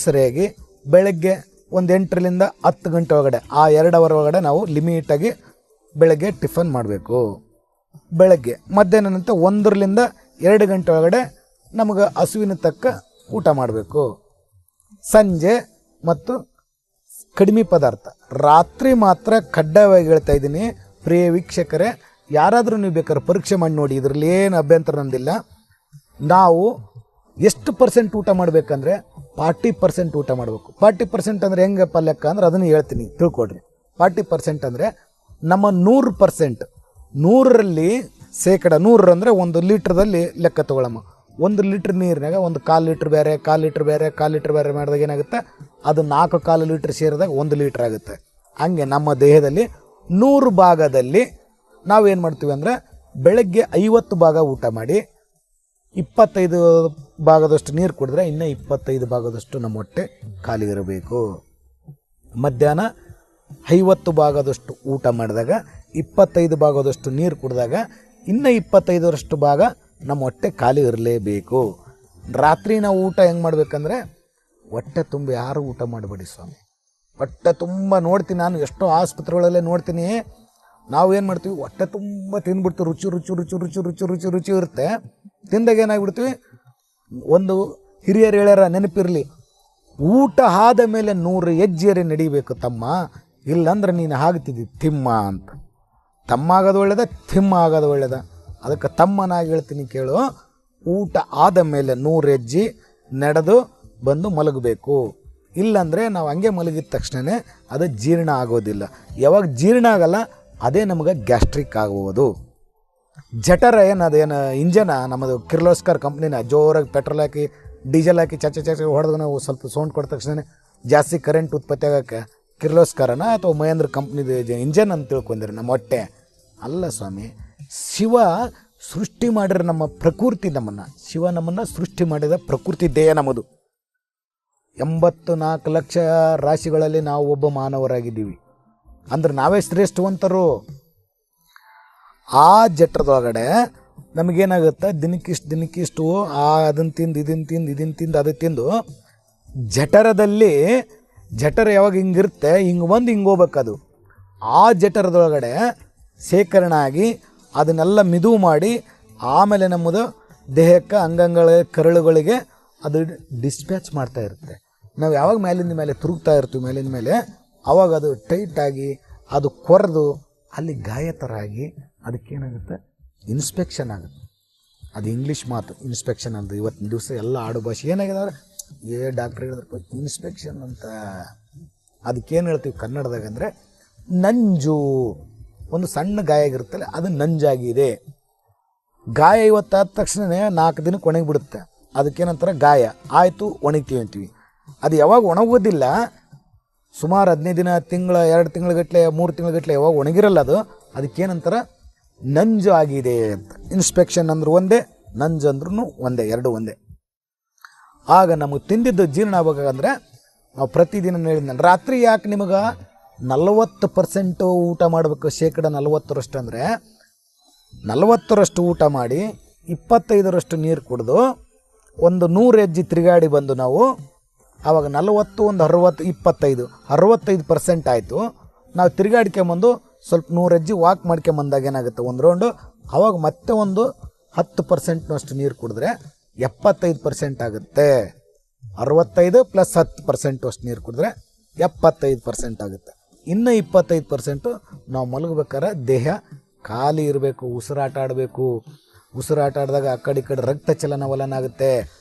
ಸರಿಯಾಗಿ ಬೆಳಗ್ಗೆ ಒಂದು 8ರಿಂದ 10 ಗಂಟೆ ಒಳಗಡೆ, ಆ 2 ಅವರ್ ಒಳಗಡೆ ನಾವು ಲಿಮಿಟಾಗಿ ಬೆಳಗ್ಗೆ ಟಿಫನ್ ಮಾಡಬೇಕು. ಬೆಳಗ್ಗೆ ಮಧ್ಯಾಹ್ನ ನಂತರ 1ರಿಂದ 2 ಗಂಟೆ ಒಳಗಡೆ ನಮಗೆ ಹಸುವಿನ ತಕ್ಕ ಊಟ ಮಾಡಬೇಕು. ಸಂಜೆ ಮತ್ತು ಕಡಿಮೆ ಪದಾರ್ಥ. ರಾತ್ರಿ ಮಾತ್ರ ಕಡ್ಡಾಯವಾಗಿ ಹೇಳ್ತಾ ಇದ್ದೀನಿ ಪ್ರಿಯ ವೀಕ್ಷಕರೇ, ಯಾರಾದರೂ ನೀವು ಬೇಕಾದ್ರೆ ಪರೀಕ್ಷೆ ಮಾಡಿ ನೋಡಿ, ಇದರಲ್ಲಿ ಏನು ಅಭ್ಯಂತರ ನಂದಿಲ್ಲ. ನಾವು ಎಷ್ಟು ಪರ್ಸೆಂಟ್ ಊಟ ಮಾಡಬೇಕಂದ್ರೆ 40% ಊಟ ಮಾಡಬೇಕು. 40% ಅಂದರೆ ಹೆಂಗಪ್ಪ ಲೆಕ್ಕ ಅಂದ್ರೆ ಅದನ್ನು ಹೇಳ್ತೀನಿ, ತಿಳ್ಕೊಡ್ರಿ. 40% ಅಂದರೆ ನಮ್ಮ 100%, 100ರಲ್ಲಿ ಶೇಕಡ 100 ಅಂದರೆ 1 ಲೀಟ್ರದಲ್ಲಿ ಲೆಕ್ಕ ತೊಗೊಳಮ್ಮ. 1 ಲೀಟ್ರ್ ನೀರಿನಾಗ 1/4 ಲೀಟ್ರ್ ಬೇರೆ, 1/4 ಲೀಟ್ರ್ ಬೇರೆ, 1/4 ಲೀಟ್ರ್ ಬೇರೆ ಮಾಡಿದಾಗ ಏನಾಗುತ್ತೆ, ಅದು 4/4 ಲೀಟ್ರ್ ಸೇರಿದಾಗ 1 ಲೀಟ್ರ್ ಆಗುತ್ತೆ. ಹಂಗೆ ನಮ್ಮ ದೇಹದಲ್ಲಿ 100 ಭಾಗದಲ್ಲಿ ನಾವೇನು ಮಾಡ್ತೀವಿ ಅಂದರೆ ಬೆಳಗ್ಗೆ 50 ಭಾಗ ಊಟ ಮಾಡಿ 25 ಭಾಗದಷ್ಟು ನೀರು ಕುಡಿದ್ರೆ ಇನ್ನೂ 25 ಭಾಗದಷ್ಟು ನಮ್ಮ ಹೊಟ್ಟೆ ಖಾಲಿ ಇರಬೇಕು. ಮಧ್ಯಾಹ್ನ 50 ಭಾಗದಷ್ಟು ಊಟ ಮಾಡಿದಾಗ 25 ಭಾಗದಷ್ಟು ನೀರು ಕುಡಿದಾಗ ಇನ್ನೂ 25ರಷ್ಟು ಭಾಗ ನಮ್ಮ ಹೊಟ್ಟೆ ಖಾಲಿ ಇರಲೇಬೇಕು. ರಾತ್ರಿ ನಾವು ಊಟ ಹೆಂಗೆ ಮಾಡ್ಬೇಕಂದ್ರೆ ಹೊಟ್ಟೆ ತುಂಬ ಯಾರು ಊಟ ಮಾಡಬೇಡಿ ಸ್ವಾಮಿ. ಹೊಟ್ಟೆ ತುಂಬ ನೋಡ್ತೀನಿ, ನಾನು ಎಷ್ಟೋ ಆಸ್ಪತ್ರೆಗಳಲ್ಲೇ ನೋಡ್ತೀನಿ, ನಾವು ಏನು ಮಾಡ್ತೀವಿ, ಹೊಟ್ಟೆ ತುಂಬ ತಿಂದ್ಬಿಡ್ತೀವಿ, ರುಚಿ ರುಚಿ ರುಚಿ ರುಚಿ ರುಚಿ ರುಚಿ ರುಚಿ ಇರುತ್ತೆ. ತಿಂದಾಗ ಏನಾಗ್ಬಿಡ್ತೀವಿ, ಒಂದು ಹಿರಿಯರು ಹೇಳ್ಯಾರ ನೆನಪಿರಲಿ, ಊಟ ಆದ ಮೇಲೆ 100 ಹೆಜ್ಜೆಯರೇ ನಡಿಬೇಕು ತಮ್ಮ, ಇಲ್ಲಾಂದ್ರೆ ನೀನು ಆಗ್ತಿದ್ದಿ ತಿಮ್ಮ ಅಂತ. ತಮ್ಮ ಆಗೋದು ಒಳ್ಳೆಯದ, ತಿಮ್ಮ ಆಗೋದು ಒಳ್ಳೆಯದ. ಅದಕ್ಕೆ ತಮ್ಮನಾಗಿ ಹೇಳ್ತೀನಿ ಕೇಳು, ಊಟ ಆದ ಮೇಲೆ 100 ಹೆಜ್ಜೆ ನಡೆದು ಬಂದು ಮಲಗಬೇಕು. ಇಲ್ಲಾಂದರೆ ನಾವು ಹಂಗೆ ಮಲಗಿದ ತಕ್ಷಣವೇ ಅದು ಜೀರ್ಣ ಆಗೋದಿಲ್ಲ. ಯಾವಾಗ ಜೀರ್ಣ ಆಗಲ್ಲ ಅದೇ ನಮಗೆ ಗ್ಯಾಸ್ಟ್ರಿಕ್ ಆಗುವುದು. ಜಠರ ಅದೇನು ಇಂಜನ ನಮ್ಮದು ಕಿರ್ಲೋಸ್ಕರ್ ಕಂಪ್ನಿನ ಜೋರಾಗಿ ಪೆಟ್ರೋಲ್ ಹಾಕಿ ಡೀಸೆಲ್ ಹಾಕಿ ಚಚ ಹೊಡೆದು ನಾವು ಸ್ವಲ್ಪ ಸೌಂಡ್ ಕೊಟ್ಟ ತಕ್ಷಣ ಜಾಸ್ತಿ ಕರೆಂಟ್ ಉತ್ಪತ್ತಿ ಆಗೋಕ್ಕೆ ಕಿರ್ಲೋಸ್ಕರನ ಅಥವಾ ಮಹೇಂದ್ರ ಕಂಪ್ನಿದು ಇಂಜನ್ ಅಂತ ತಿಳ್ಕೊಂಡಿರಿ ನಮ್ಮ ಹೊಟ್ಟೆ ಅಲ್ಲ ಸ್ವಾಮಿ. ಶಿವ ಸೃಷ್ಟಿ ಮಾಡಿರೋ ನಮ್ಮ ಪ್ರಕೃತಿ, ಶಿವ ನಮ್ಮನ್ನು ಸೃಷ್ಟಿ ಮಾಡಿದ ಪ್ರಕೃತಿ ದೇಹ ನಮ್ಮದು. 84 ಲಕ್ಷ ರಾಶಿಗಳಲ್ಲಿ ನಾವು ಒಬ್ಬ ಮಾನವರಾಗಿದ್ದೀವಿ ಅಂದ್ರೆ ನಾವೇ ಶ್ರೇಷ್ಠವಂತರು. ಆ ಜಠರದೊಳಗಡೆ ನಮಗೇನಾಗುತ್ತೆ, ದಿನಕ್ಕಿಷ್ಟು ಅದನ್ನು ತಿಂದು ಇದನ್ನು ತಿಂದು ಅದು ತಿಂದು ಜಠರ ಯಾವಾಗ ಹಿಂಗಿರುತ್ತೆ, ಹಿಂಗೆ ಬಂದು ಹಿಂಗೆ ಹೋಗ್ಬೇಕದು. ಆ ಜಠರದೊಳಗಡೆ ಶೇಖರಣೆ ಆಗಿ ಅದನ್ನೆಲ್ಲ ಮಿದುವು ಮಾಡಿ ಆಮೇಲೆ ನಮ್ಮದು ದೇಹಕ್ಕೆ ಅಂಗಾಂಗಗಳ ಕರಳುಗಳಿಗೆ ಅದು ಡಿಸ್ಪ್ಯಾಚ್ ಮಾಡ್ತಾ ಇರುತ್ತೆ. ನಾವು ಯಾವಾಗ ಮೇಲಿಂದ ಮೇಲೆ ತಿರುಗ್ತಾ ಇರ್ತೀವಿ ಮೇಲಿಂದ ಮೇಲೆ, ಆವಾಗ ಅದು ಟೈಟಾಗಿ ಅದು ಕೊರೆದು ಅಲ್ಲಿ ಗಾಯ ಥರ ಆಗಿ ಅದಕ್ಕೇನಾಗುತ್ತೆ, ಇನ್ಸ್ಪೆಕ್ಷನ್ ಆಗುತ್ತೆ. ಅದು ಇಂಗ್ಲೀಷ್ ಮಾತು ಇನ್ಸ್ಪೆಕ್ಷನ್ ಅಂತ. ಇವತ್ತಿನ ದಿವಸ ಎಲ್ಲ ಆಡು ಭಾಷೆ ಏನಾಗಿದ್ದಾರೆ, ಡಾಕ್ಟ್ರ್ ಹೇಳಿದ್ರಪ್ಪ ಇನ್ಸ್ಪೆಕ್ಷನ್ ಅಂತ. ಅದಕ್ಕೇನು ಹೇಳ್ತೀವಿ ಕನ್ನಡದಾಗ ಅಂದರೆ ನಂಜು. ಒಂದು ಸಣ್ಣ ಗಾಯ ಆಗಿರುತ್ತಲ್ಲ ಅದು ನಂಜಾಗಿದೆ. ಗಾಯ ಇವತ್ತಾದ ತಕ್ಷಣವೇ 4 ದಿನಕ್ಕೆ ಒಣಗಿಬಿಡುತ್ತೆ. ಅದಕ್ಕೇನಂತಾರೆ ಗಾಯ ಆಯಿತು ಒಣಗ್ತೀವಿ ಅಂತೀವಿ. ಅದು ಯಾವಾಗ ಒಣಗೋದಿಲ್ಲ, ಸುಮಾರು 15 ದಿನ, ತಿಂಗಳ 2 ತಿಂಗಳಗಟ್ಟಲೆ 3 ತಿಂಗಳಗಟ್ಟಲೆ ಯಾವಾಗ ಒಣಗಿರಲ್ಲ ಅದಕ್ಕೇನಂತಾರೆ ನಂಜು ಆಗಿದೆ ಅಂತ. ಇನ್ಸ್ಪೆಕ್ಷನ್ ಅಂದ್ರೂ ಒಂದೇ, ನಂಜು ಅಂದ್ರೂ ಒಂದೇ, ಎರಡು ಒಂದೇ. ಆಗ ನಮಗೆ ತಿಂದಿದ್ದು ಜೀರ್ಣ ಆಗಬೇಕಂದ್ರೆ ನಾವು ಪ್ರತಿದಿನ ಹೇಳಿದ್ನ ರಾತ್ರಿ ಯಾಕೆ ನಿಮಗೆ 40% ಊಟ ಮಾಡಬೇಕು, ಶೇಕಡ 40ರಷ್ಟು ಅಂದರೆ 40ರಷ್ಟು ಊಟ ಮಾಡಿ 25ರಷ್ಟು ನೀರು ಕುಡಿದು ಒಂದು 100 ಹೆಜ್ಜೆ ತಿರುಗಾಡಿ ಬಂದು ನಾವು ಆವಾಗ 40 ಒಂದು 60 25 65% ಆಯಿತು. ನಾವು ತಿರುಗಾಡ್ಕೊಂಬಂದು ಸ್ವಲ್ಪ 100 ಹೆಜ್ಜೆ ವಾಕ್ ಮಾಡ್ಕೊಂಬಂದಾಗ ಏನಾಗುತ್ತೆ ಒಂದು ರೌಂಡು, ಆವಾಗ ಮತ್ತೆ ಒಂದು 10%ನಷ್ಟು ನೀರು ಕುಡಿದ್ರೆ 75% ಆಗುತ್ತೆ. 65 + 10% ಅಷ್ಟು ನೀರು ಕುಡಿದ್ರೆ 75% ಆಗುತ್ತೆ. ಇನ್ನು 25% ನಾವು ಮಲಗಬೇಕಾದ್ರೆ ದೇಹ ಖಾಲಿ ಇರಬೇಕು, ಉಸಿರಾಟ ಆಡಬೇಕು. ಉಸಿರಾಟ ಆಡಿದಾಗ ಆ ಕಡೆ ಈ ಕಡೆ ರಕ್ತ ಚಲನವಲನ ಆಗುತ್ತೆ.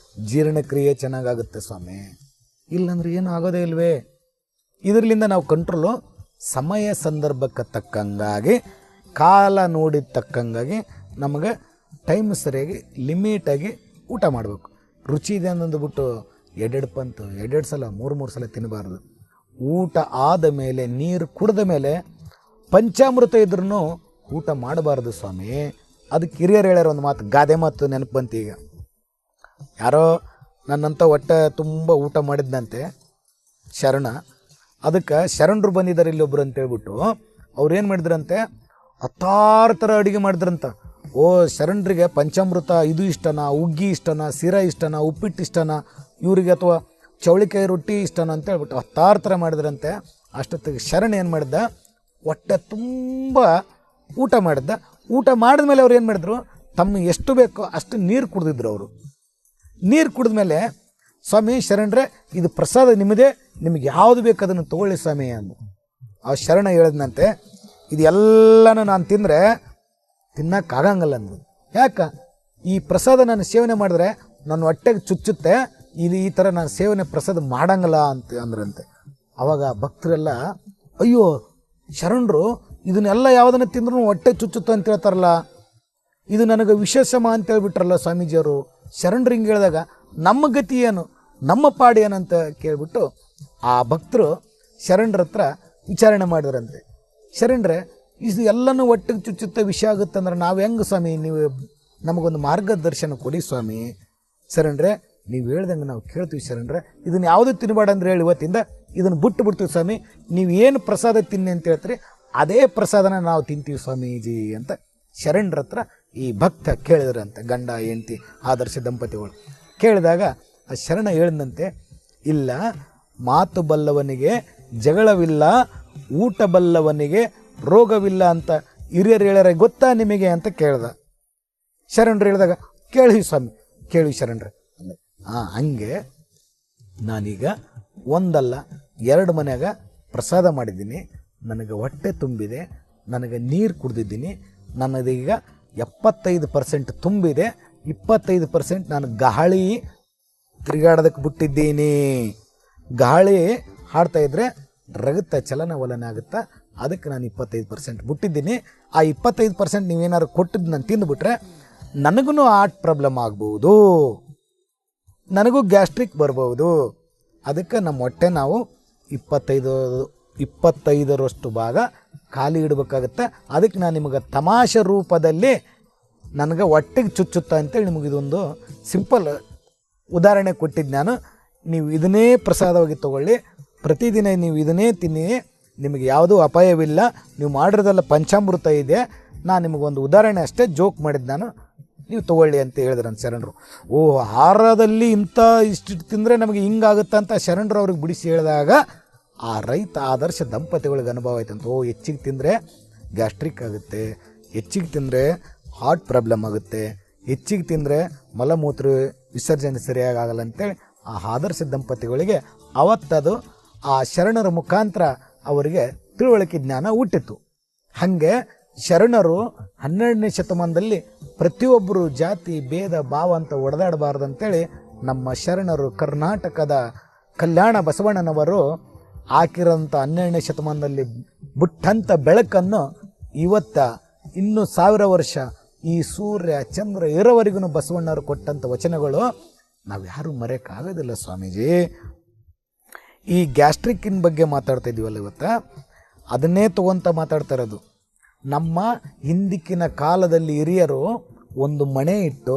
ಜೀರ್ಣಕ್ರಿಯೆ ಚೆನ್ನಾಗಾಗುತ್ತೆ ಸ್ವಾಮಿ. ಇಲ್ಲಾಂದ್ರೆ ಏನು ಆಗೋದೇ ಇಲ್ವೇ. ಇದರಿಂದ ನಾವು ಕಂಟ್ರೋಲು ಸಮಯ ಸಂದರ್ಭಕ್ಕೆ ತಕ್ಕಂಗಾಗಿ, ಕಾಲ ನೋಡಿದ ತಕ್ಕಂಗಾಗಿ ನಮಗೆ ಟೈಮ್ ಸರಿಯಾಗಿ ಲಿಮಿಟಾಗಿ ಊಟ ಮಾಡಬೇಕು. ರುಚಿ ಇದೆ ಅನ್ನೋದು ಎರಡೆರಡು ಪಂತು 2 ಸಲ 3 ಸಲ ತಿನ್ನಬಾರ್ದು. ಊಟ ಆದ ಮೇಲೆ, ನೀರು ಕುಡಿದ ಮೇಲೆ ಪಂಚಾಮೃತ ಇದ್ರೂ ಊಟ ಮಾಡಬಾರ್ದು ಸ್ವಾಮಿ. ಅದಕ್ಕೆ ಹಿರಿಯರು ಹೇಳ್ಯಾರ ಒಂದು ಮಾತು, ಗಾದೆ ಮಾತು ನೆನಪು ಬಂತು ಈಗ. ಯಾರೋ ನನ್ನಂಥ ಹೊಟ್ಟೆ ತುಂಬ ಊಟ ಮಾಡಿದ್ದಂತೆ ಶರಣ. ಅದಕ್ಕೆ ಶರಣರು ಬಂದಿದ್ದಾರೆ ಇಲ್ಲೊಬ್ರು ಅಂತೇಳ್ಬಿಟ್ಟು ಅವ್ರು ಏನು ಮಾಡಿದ್ರಂತೆ, 10 ಥರ ಅಡುಗೆ ಮಾಡಿದ್ರಂತ. ಓ ಶರಣರಿಗೆ ಪಂಚಾಮೃತ ಇದು ಇಷ್ಟನಾ, ಹುಗ್ಗಿ ಇಷ್ಟನಾ, ಸಿರಾ ಇಷ್ಟನಾ, ಉಪ್ಪಿಟ್ಟು ಇಷ್ಟನಾ ಇವರಿಗೆ, ಅಥವಾ ಚೌಳಿಕಾಯಿ ರೊಟ್ಟಿ ಇಷ್ಟನಾ ಅಂತ ಹೇಳ್ಬಿಟ್ಟು 10 ಥರ ಮಾಡಿದ್ರಂತೆ. ಅಷ್ಟೊತ್ತಿಗೆ ಶರಣ ಏನು ಮಾಡಿದ್ದ, ಹೊಟ್ಟೆ ತುಂಬ ಊಟ ಮಾಡಿದ್ದ. ಊಟ ಮಾಡಿದ್ಮೇಲೆ ಅವ್ರು ಏನು ಮಾಡಿದ್ರು, ತಮ್ಮ ಎಷ್ಟು ಬೇಕೋ ಅಷ್ಟು ನೀರು ಕುಡಿದಿದ್ರು ಅವರು. ನೀರು ಕುಡಿದ್ಮೇಲೆ, ಸ್ವಾಮಿ ಶರಣರೇ ಇದು ಪ್ರಸಾದ ನಿಮ್ಮದೇ, ನಿಮಗೆ ಯಾವುದು ಬೇಕು ಅದನ್ನು ತೊಗೊಳ್ಳಿ ಸ್ವಾಮಿ ಅಂದು. ಆ ಶರಣ ಹೇಳಿದ್ನಂತೆ, ಇದೆಲ್ಲನೂ ನಾನು ತಿಂದರೆ ತಿನ್ನೋಕ್ಕಾಗಂಗಲ್ಲ ಅಂದು. ಯಾಕೆ, ಈ ಪ್ರಸಾದ ನಾನು ಸೇವನೆ ಮಾಡಿದ್ರೆ ನನ್ನ ಹೊಟ್ಟೆಗೆ ಚುಚ್ಚುತ್ತೆ, ಈ ಥರ ನಾನು ಸೇವನೆ ಪ್ರಸಾದ ಮಾಡಂಗಲ್ಲ ಅಂತ ಅಂದ್ರಂತೆ. ಆವಾಗ ಭಕ್ತರೆಲ್ಲ, ಅಯ್ಯೋ ಶರಣರು ಇದನ್ನೆಲ್ಲ ಯಾವುದನ್ನು ತಿಂದ್ರೂ ಹೊಟ್ಟೆ ಚುಚ್ಚುತ್ತೆ ಅಂತ ಹೇಳ್ತಾರಲ್ಲ, ಇದು ನನಗೆ ವಿಶೇಷಮ ಅಂತ ಹೇಳ್ಬಿಟ್ರಲ್ಲ ಸ್ವಾಮೀಜಿಯವರು. ಶರಣರು ಹಿಂಗೆ ಹೇಳಿದಾಗ ನಮ್ಮ ಗತಿ ಏನು, ನಮ್ಮ ಪಾಡು ಏನಂತ ಕೇಳಿಬಿಟ್ಟು ಆ ಭಕ್ತರು ಶರಣರ ಹತ್ರ ವಿಚಾರಣೆ ಮಾಡಿದ್ರಂತೆ. ಶರಣರೇ ಇದು ಎಲ್ಲನೂ ಒಟ್ಟಿಗೆ ಚುಚ್ಚುತ್ತೆ, ವಿಷ ಆಗುತ್ತೆ ಅಂದ್ರೆ ನಾವು ಹೆಂಗೆ ಸ್ವಾಮಿ, ನೀವು ನಮಗೊಂದು ಮಾರ್ಗದರ್ಶನ ಕೊಡಿ ಸ್ವಾಮಿ. ಶರಣರೇ ನೀವು ಹೇಳ್ದಂಗೆ ನಾವು ಕೇಳ್ತೀವಿ ಶರಣರೇ, ಇದನ್ನು ಯಾವುದೂ ತಿನ್ನಬೇಡ ಅಂದ್ರೆ ಹೇಳಿ ಇವತ್ತಿಂದ ಇದನ್ನು ಬಿಡ್ತೀವಿ ಸ್ವಾಮಿ. ನೀವು ಏನು ಪ್ರಸಾದ ತಿನ್ನಿ ಅಂತ ಹೇಳ್ತೀರಿ ಅದೇ ಪ್ರಸಾದನ ನಾವು ತಿಂತೀವಿ ಸ್ವಾಮೀಜಿ ಅಂತ ಶರಣರ ಹತ್ರ ಈ ಭಕ್ತ ಕೇಳಿದ್ರಂತೆ. ಗಂಡ ಹೆಂಡತಿ ಆದರ್ಶ ದಂಪತಿಗಳು ಕೇಳಿದಾಗ ಆ ಶರಣ ಹೇಳಿದಂತೆ, ಇಲ್ಲ ಮಾತು ಬಲ್ಲವನಿಗೆ ಜಗಳವಿಲ್ಲ, ಊಟ ಬಲ್ಲವನಿಗೆ ರೋಗವಿಲ್ಲ ಅಂತ ಹಿರಿಯರು ಹೇಳ್ಯಾರ ಗೊತ್ತಾ ನಿಮಗೆ ಅಂತ ಕೇಳ್ದ. ಶರಣರು ಹೇಳಿದಾಗ ಕೇಳಿ ಸ್ವಾಮಿ, ಕೇಳಿ ಶರಣರೇ. ಹಂಗೆ ನಾನೀಗ ಒಂದಲ್ಲ 2 ಮನೆಯಾಗ ಪ್ರಸಾದ ಮಾಡಿದ್ದೀನಿ, ನನಗೆ ಹೊಟ್ಟೆ ತುಂಬಿದೆ, ನನಗೆ ನೀರು ಕುಡ್ದಿದ್ದೀನಿ, ನನಗೀಗ 75% ತುಂಬಿದೆ, 25% ನಾನು ಗಾಳಿ ತಿರುಗಾಡೋದಕ್ಕೆ ಬಿಟ್ಟಿದ್ದೀನಿ. ಗಾಳಿ ಹಾಡ್ತಾಯಿದ್ರೆ ರಗತ ಚಲನವಲನ ಆಗುತ್ತಾ, ಅದಕ್ಕೆ ನಾನು 25% ಬಿಟ್ಟಿದ್ದೀನಿ. ಆ 25% ನೀವೇನಾದ್ರು ಕೊಟ್ಟಿದ್ದು ನಾನು ತಿಂದುಬಿಟ್ರೆ ನನಗೂ ಹಾರ್ಟ್ ಪ್ರಾಬ್ಲಮ್ ಆಗ್ಬೋದು, ನನಗೂ ಗ್ಯಾಸ್ಟ್ರಿಕ್ ಬರ್ಬೋದು. ಅದಕ್ಕೆ ನಮ್ಮ ಹೊಟ್ಟೆ ನಾವು 25% ಭಾಗ ಖಾಲಿ ಇಡಬೇಕಾಗತ್ತೆ. ಅದಕ್ಕೆ ನಾನು ನಿಮಗೆ ತಮಾಷೆ ರೂಪದಲ್ಲಿ ನನಗೆ ಹೊಟ್ಟೆಗೆ ಚುಚ್ಚುತ್ತಾ ಅಂತೇಳಿ ನಿಮಗೆ ಇದೊಂದು ಸಿಂಪಲ್ ಉದಾಹರಣೆ ಕೊಟ್ಟಿದ್ದು ನಾನು. ನೀವು ಇದನ್ನೇ ಪ್ರಸಾದವಾಗಿ ತೊಗೊಳ್ಳಿ, ಪ್ರತಿದಿನ ನೀವು ಇದನ್ನೇ ತಿನ್ನಿ, ನಿಮಗೆ ಯಾವುದೂ ಅಪಾಯವಿಲ್ಲ, ನೀವು ಮಾಡಿರೋದೆಲ್ಲ ಪಂಚಾಮೃತ ಇದೆ. ನಾನು ನಿಮಗೊಂದು ಉದಾಹರಣೆ ಅಷ್ಟೇ ಜೋಕ್ ಮಾಡಿದ್ದು ನಾನು, ನೀವು ತೊಗೊಳ್ಳಿ ಅಂತ ಹೇಳಿದ್ರು ನನ್ನ ಶರಣರು. ಓ ಆಹಾರದಲ್ಲಿ ಇಂಥ ಇಷ್ಟು ತಿಂದರೆ ನಮಗೆ ಹಿಂಗಾಗುತ್ತೆ ಅಂತ ಶರಣರು ಅವ್ರಿಗೆ ಬಿಡಿಸಿ ಹೇಳಿದಾಗ ಆ ರೈತ ಆದರ್ಶ ದಂಪತಿಗಳಿಗೆ ಅನುಭವ ಆಯ್ತಂತ. ಓ ಹೆಚ್ಚಿಗೆ ತಿಂದರೆ ಗ್ಯಾಸ್ಟ್ರಿಕ್ ಆಗುತ್ತೆ, ಹೆಚ್ಚಿಗೆ ತಿಂದರೆ ಹಾರ್ಟ್ ಪ್ರಾಬ್ಲಮ್ ಆಗುತ್ತೆ, ಹೆಚ್ಚಿಗೆ ತಿಂದರೆ ಮಲಮೂತ್ರ ವಿಸರ್ಜನೆ ಸರಿಯಾಗಿ ಆಗಲ್ಲ ಅಂತೇಳಿ ಆ ಆದರ್ಶ ದಂಪತಿಗಳಿಗೆ ಅವತ್ತದು ಆ ಶರಣರ ಮುಖಾಂತರ ಅವರಿಗೆ ತಿಳುವಳಿಕೆ ಜ್ಞಾನ ಹುಟ್ಟಿತು. ಹಾಗೆ ಶರಣರು 12ನೇ ಶತಮಾನದಲ್ಲಿ ಪ್ರತಿಯೊಬ್ಬರು ಜಾತಿ ಭೇದ ಭಾವ ಅಂತ ಒಡೆದಾಡಬಾರ್ದಂತೇಳಿ ನಮ್ಮ ಶರಣರು ಕರ್ನಾಟಕದ ಕಲ್ಯಾಣ ಬಸವಣ್ಣನವರು ಹಾಕಿರೋಂಥ 12ನೇ ಶತಮಾನದಲ್ಲಿ ಬಿಟ್ಟಂಥ ಬೆಳಕನ್ನು ಇವತ್ತ ಇನ್ನೂ 1000 ವರ್ಷ ಈ ಸೂರ್ಯ ಚಂದ್ರ ಇರೋವರೆಗೂ ಬಸವಣ್ಣವರು ಕೊಟ್ಟಂಥ ವಚನಗಳು ನಾವು ಯಾರೂ ಮರೆಯೋಕ್ಕಾಗೋದಿಲ್ಲ ಸ್ವಾಮೀಜಿ. ಈ ಗ್ಯಾಸ್ಟ್ರಿಕ್ಕಿನ ಬಗ್ಗೆ ಮಾತಾಡ್ತಾ ಇದ್ದೀವಲ್ಲ ಇವತ್ತು, ಅದನ್ನೇ ತೊಗೊಂತ ಮಾತಾಡ್ತಾ ಇರೋದು. ನಮ್ಮ ಹಿಂದಿಕ್ಕಿನ ಕಾಲದಲ್ಲಿ ಹಿರಿಯರು ಒಂದು ಮಣೆ ಇಟ್ಟು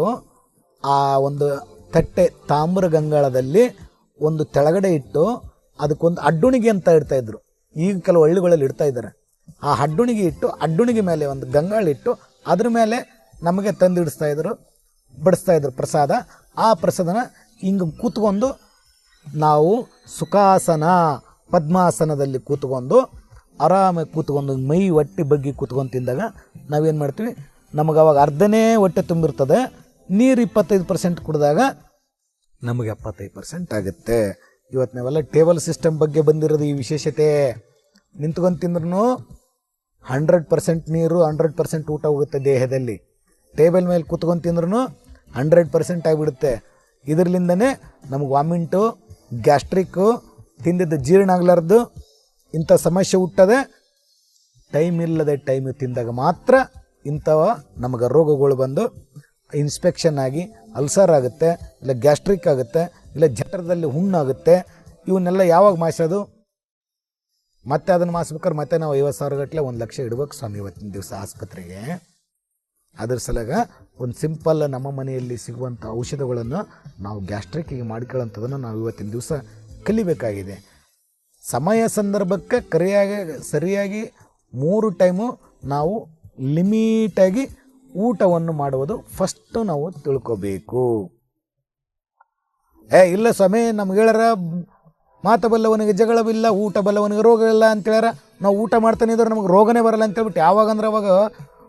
ಆ ಒಂದು ತಟ್ಟೆ ತಾಮ್ರ ಗಂಗಾಳದಲ್ಲಿ ಒಂದು ತೆಳಗಡೆ ಇಟ್ಟು ಅದಕ್ಕೊಂದು ಅಡ್ಡುಣಿಗೆ ಅಂತ ಇಡ್ತಾಯಿದ್ರು. ಈಗ ಕೆಲವು ಹಳ್ಳಿಗಳಲ್ಲಿ ಇಡ್ತಾ ಇದ್ದಾರೆ. ಆ ಅಡ್ಡುಣಿಗೆ ಇಟ್ಟು ಅಡ್ಡುಣಿಗೆ ಮೇಲೆ ಒಂದು ಗಂಗಾಳಿಟ್ಟು ಅದ್ರ ಮೇಲೆ ನಮಗೆ ತಂದು ಬಡಿಸ್ತಾಯಿದ್ರು ಪ್ರಸಾದ. ಆ ಪ್ರಸಾದನ ಹಿಂಗೆ ಕೂತ್ಕೊಂಡು ನಾವು ಸುಖಾಸನ ಪದ್ಮಾಸನದಲ್ಲಿ ಕೂತ್ಕೊಂಡು ಆರಾಮಾಗಿ ಕೂತ್ಕೊಂಡು ಮೈ ಹೊಟ್ಟೆ ಬಗ್ಗೆ ಕೂತ್ಕೊಂಡು ತಿಂದಾಗ ನಾವೇನು ಮಾಡ್ತೀವಿ, ನಮಗೆ ಅವಾಗ ಅರ್ಧನೇ ಹೊಟ್ಟೆ ತುಂಬಿರ್ತದೆ. ನೀರು 25% ಕುಡಿದಾಗ ನಮಗೆ 75% ಆಗುತ್ತೆ. ಇವತ್ತು ನಾವೆಲ್ಲ ಟೇಬಲ್ ಸಿಸ್ಟಮ್ ಬಗ್ಗೆ ಬಂದಿರೋದು ಈ ವಿಶೇಷತೆ. ನಿಂತ್ಕೊಂಡು ತಿಂದ್ರೂ 100% ನೀರು 100% ಊಟ ಹೋಗುತ್ತೆ ದೇಹದಲ್ಲಿ. ಟೇಬಲ್ ಮೇಲೆ ಕೂತ್ಕೊಂಡು ತಿಂದ್ರೂ 100% ಆಗಿಬಿಡುತ್ತೆ. ಇದರ್ಲಿಂದನೇ ನಮಗೆ ವಾಮಿಂಟು, ಗ್ಯಾಸ್ಟ್ರಿಕ್ಕು, ತಿಂದಿದ್ದು ಜೀರ್ಣ ಆಗಲಾರ್ದು ಇಂಥ ಸಮಸ್ಯೆ ಹುಟ್ಟದೆ. ಟೈಮ್ ಇಲ್ಲದೆ ಟೈಮ್ ತಿಂದಾಗ ಮಾತ್ರ ಇಂಥವ ನಮಗೆ ರೋಗಗಳು ಬಂದು ಇನ್ಸ್ಪೆಕ್ಷನ್ ಆಗಿ ಅಲ್ಸರ್ ಆಗುತ್ತೆ, ಇಲ್ಲ ಗ್ಯಾಸ್ಟ್ರಿಕ್ ಆಗುತ್ತೆ, ಇಲ್ಲ ಜಠರದಲ್ಲಿ ಹುಣ್ಣಾಗುತ್ತೆ. ಇವನ್ನೆಲ್ಲ ಯಾವಾಗ ಮಾಸೋದು? ಮತ್ತೆ ಅದನ್ನು ಮಾಸ್ಬೇಕಾದ್ರೆ ಮತ್ತೆ ನಾವು 50,000 ಗಟ್ಟಲೆ 1,00,000 ಇಡ್ಬೇಕು ಸ್ವಾಮಿ ಇವತ್ತಿನ ದಿವಸ ಆಸ್ಪತ್ರೆಗೆ. ಅದ್ರ ಸಲಗ ಒಂದು ಸಿಂಪಲ್ ನಮ್ಮ ಮನೆಯಲ್ಲಿ ಸಿಗುವಂಥ ಔಷಧಗಳನ್ನು ನಾವು ಗ್ಯಾಸ್ಟ್ರಿಕ್ಕಿಗೆ ಮಾಡ್ಕೊಳ್ಳೋಂಥದ್ದನ್ನು ನಾವು ಇವತ್ತಿನ ದಿವಸ ಕಲಿಬೇಕಾಗಿದೆ. ಸಮಯ ಸಂದರ್ಭಕ್ಕೆ ಸರಿಯಾಗಿ 3 ಟೈಮು ನಾವು ಲಿಮಿಟಾಗಿ ಊಟವನ್ನು ಮಾಡುವುದು ಫಸ್ಟು ನಾವು ತಿಳ್ಕೋಬೇಕು. ಇಲ್ಲ ಸ್ವಾಮಿ ನಮ್ಗೆ ಹೇಳಾರ ಮಾತ ಬಲ್ಲವನಿಗೆ ಜಗಳವಿಲ್ಲ, ಊಟ ಬಲ್ಲವನಿಗೆ ರೋಗ ಇಲ್ಲ ಅಂತ ಹೇಳ್ಯಾರ. ನಾವು ಊಟ ಮಾಡ್ತಾನೆ ಇದ್ರೆ ನಮಗೆ ರೋಗನೇ ಬರಲ್ಲ ಅಂತೇಳ್ಬಿಟ್ಟು ಯಾವಾಗಂದ್ರೆ ಅವಾಗ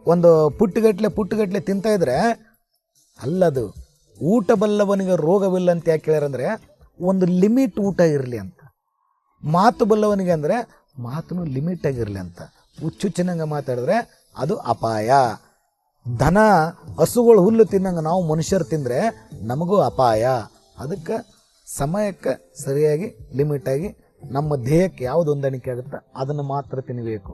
ಒಂದು ಪುಟ್ಟಗಟ್ಟಲೆ ತಿಂತಾಯಿದ್ರೆ ಅಲ್ಲದು ಊಟ ಬಲ್ಲವನಿಗೆ ರೋಗವಿಲ್ಲ ಅಂತ ಯಾಕೆ ಹೇಳ್ಯಾರಂದರೆ ಒಂದು ಲಿಮಿಟ್ ಊಟ ಇರಲಿ ಅಂತ. ಮಾತು ಬಲ್ಲವನಿಗೆ ಅಂದರೆ ಮಾತನ್ನು ಲಿಮಿಟಾಗಿರಲಿ ಅಂತ. ಹುಚ್ಚುಚ್ಚಿನಂಗೆ ಮಾತಾಡಿದ್ರೆ ಅದು ಅಪಾಯ. ದನ ಹಸುಗಳು ಹುಲ್ಲು ತಿನ್ನಂಗೆ ನಾವು ಮನುಷ್ಯರು ತಿಂದರೆ ನಮಗೂ ಅಪಾಯ. ಅದಕ್ಕೆ ಸಮಯಕ್ಕೆ ಸರಿಯಾಗಿ ಲಿಮಿಟಾಗಿ ನಮ್ಮ ದೇಹಕ್ಕೆ ಯಾವುದು ಹೊಂದಾಣಿಕೆ ಆಗುತ್ತೆ ಅದನ್ನು ಮಾತ್ರ ತಿನ್ನಬೇಕು.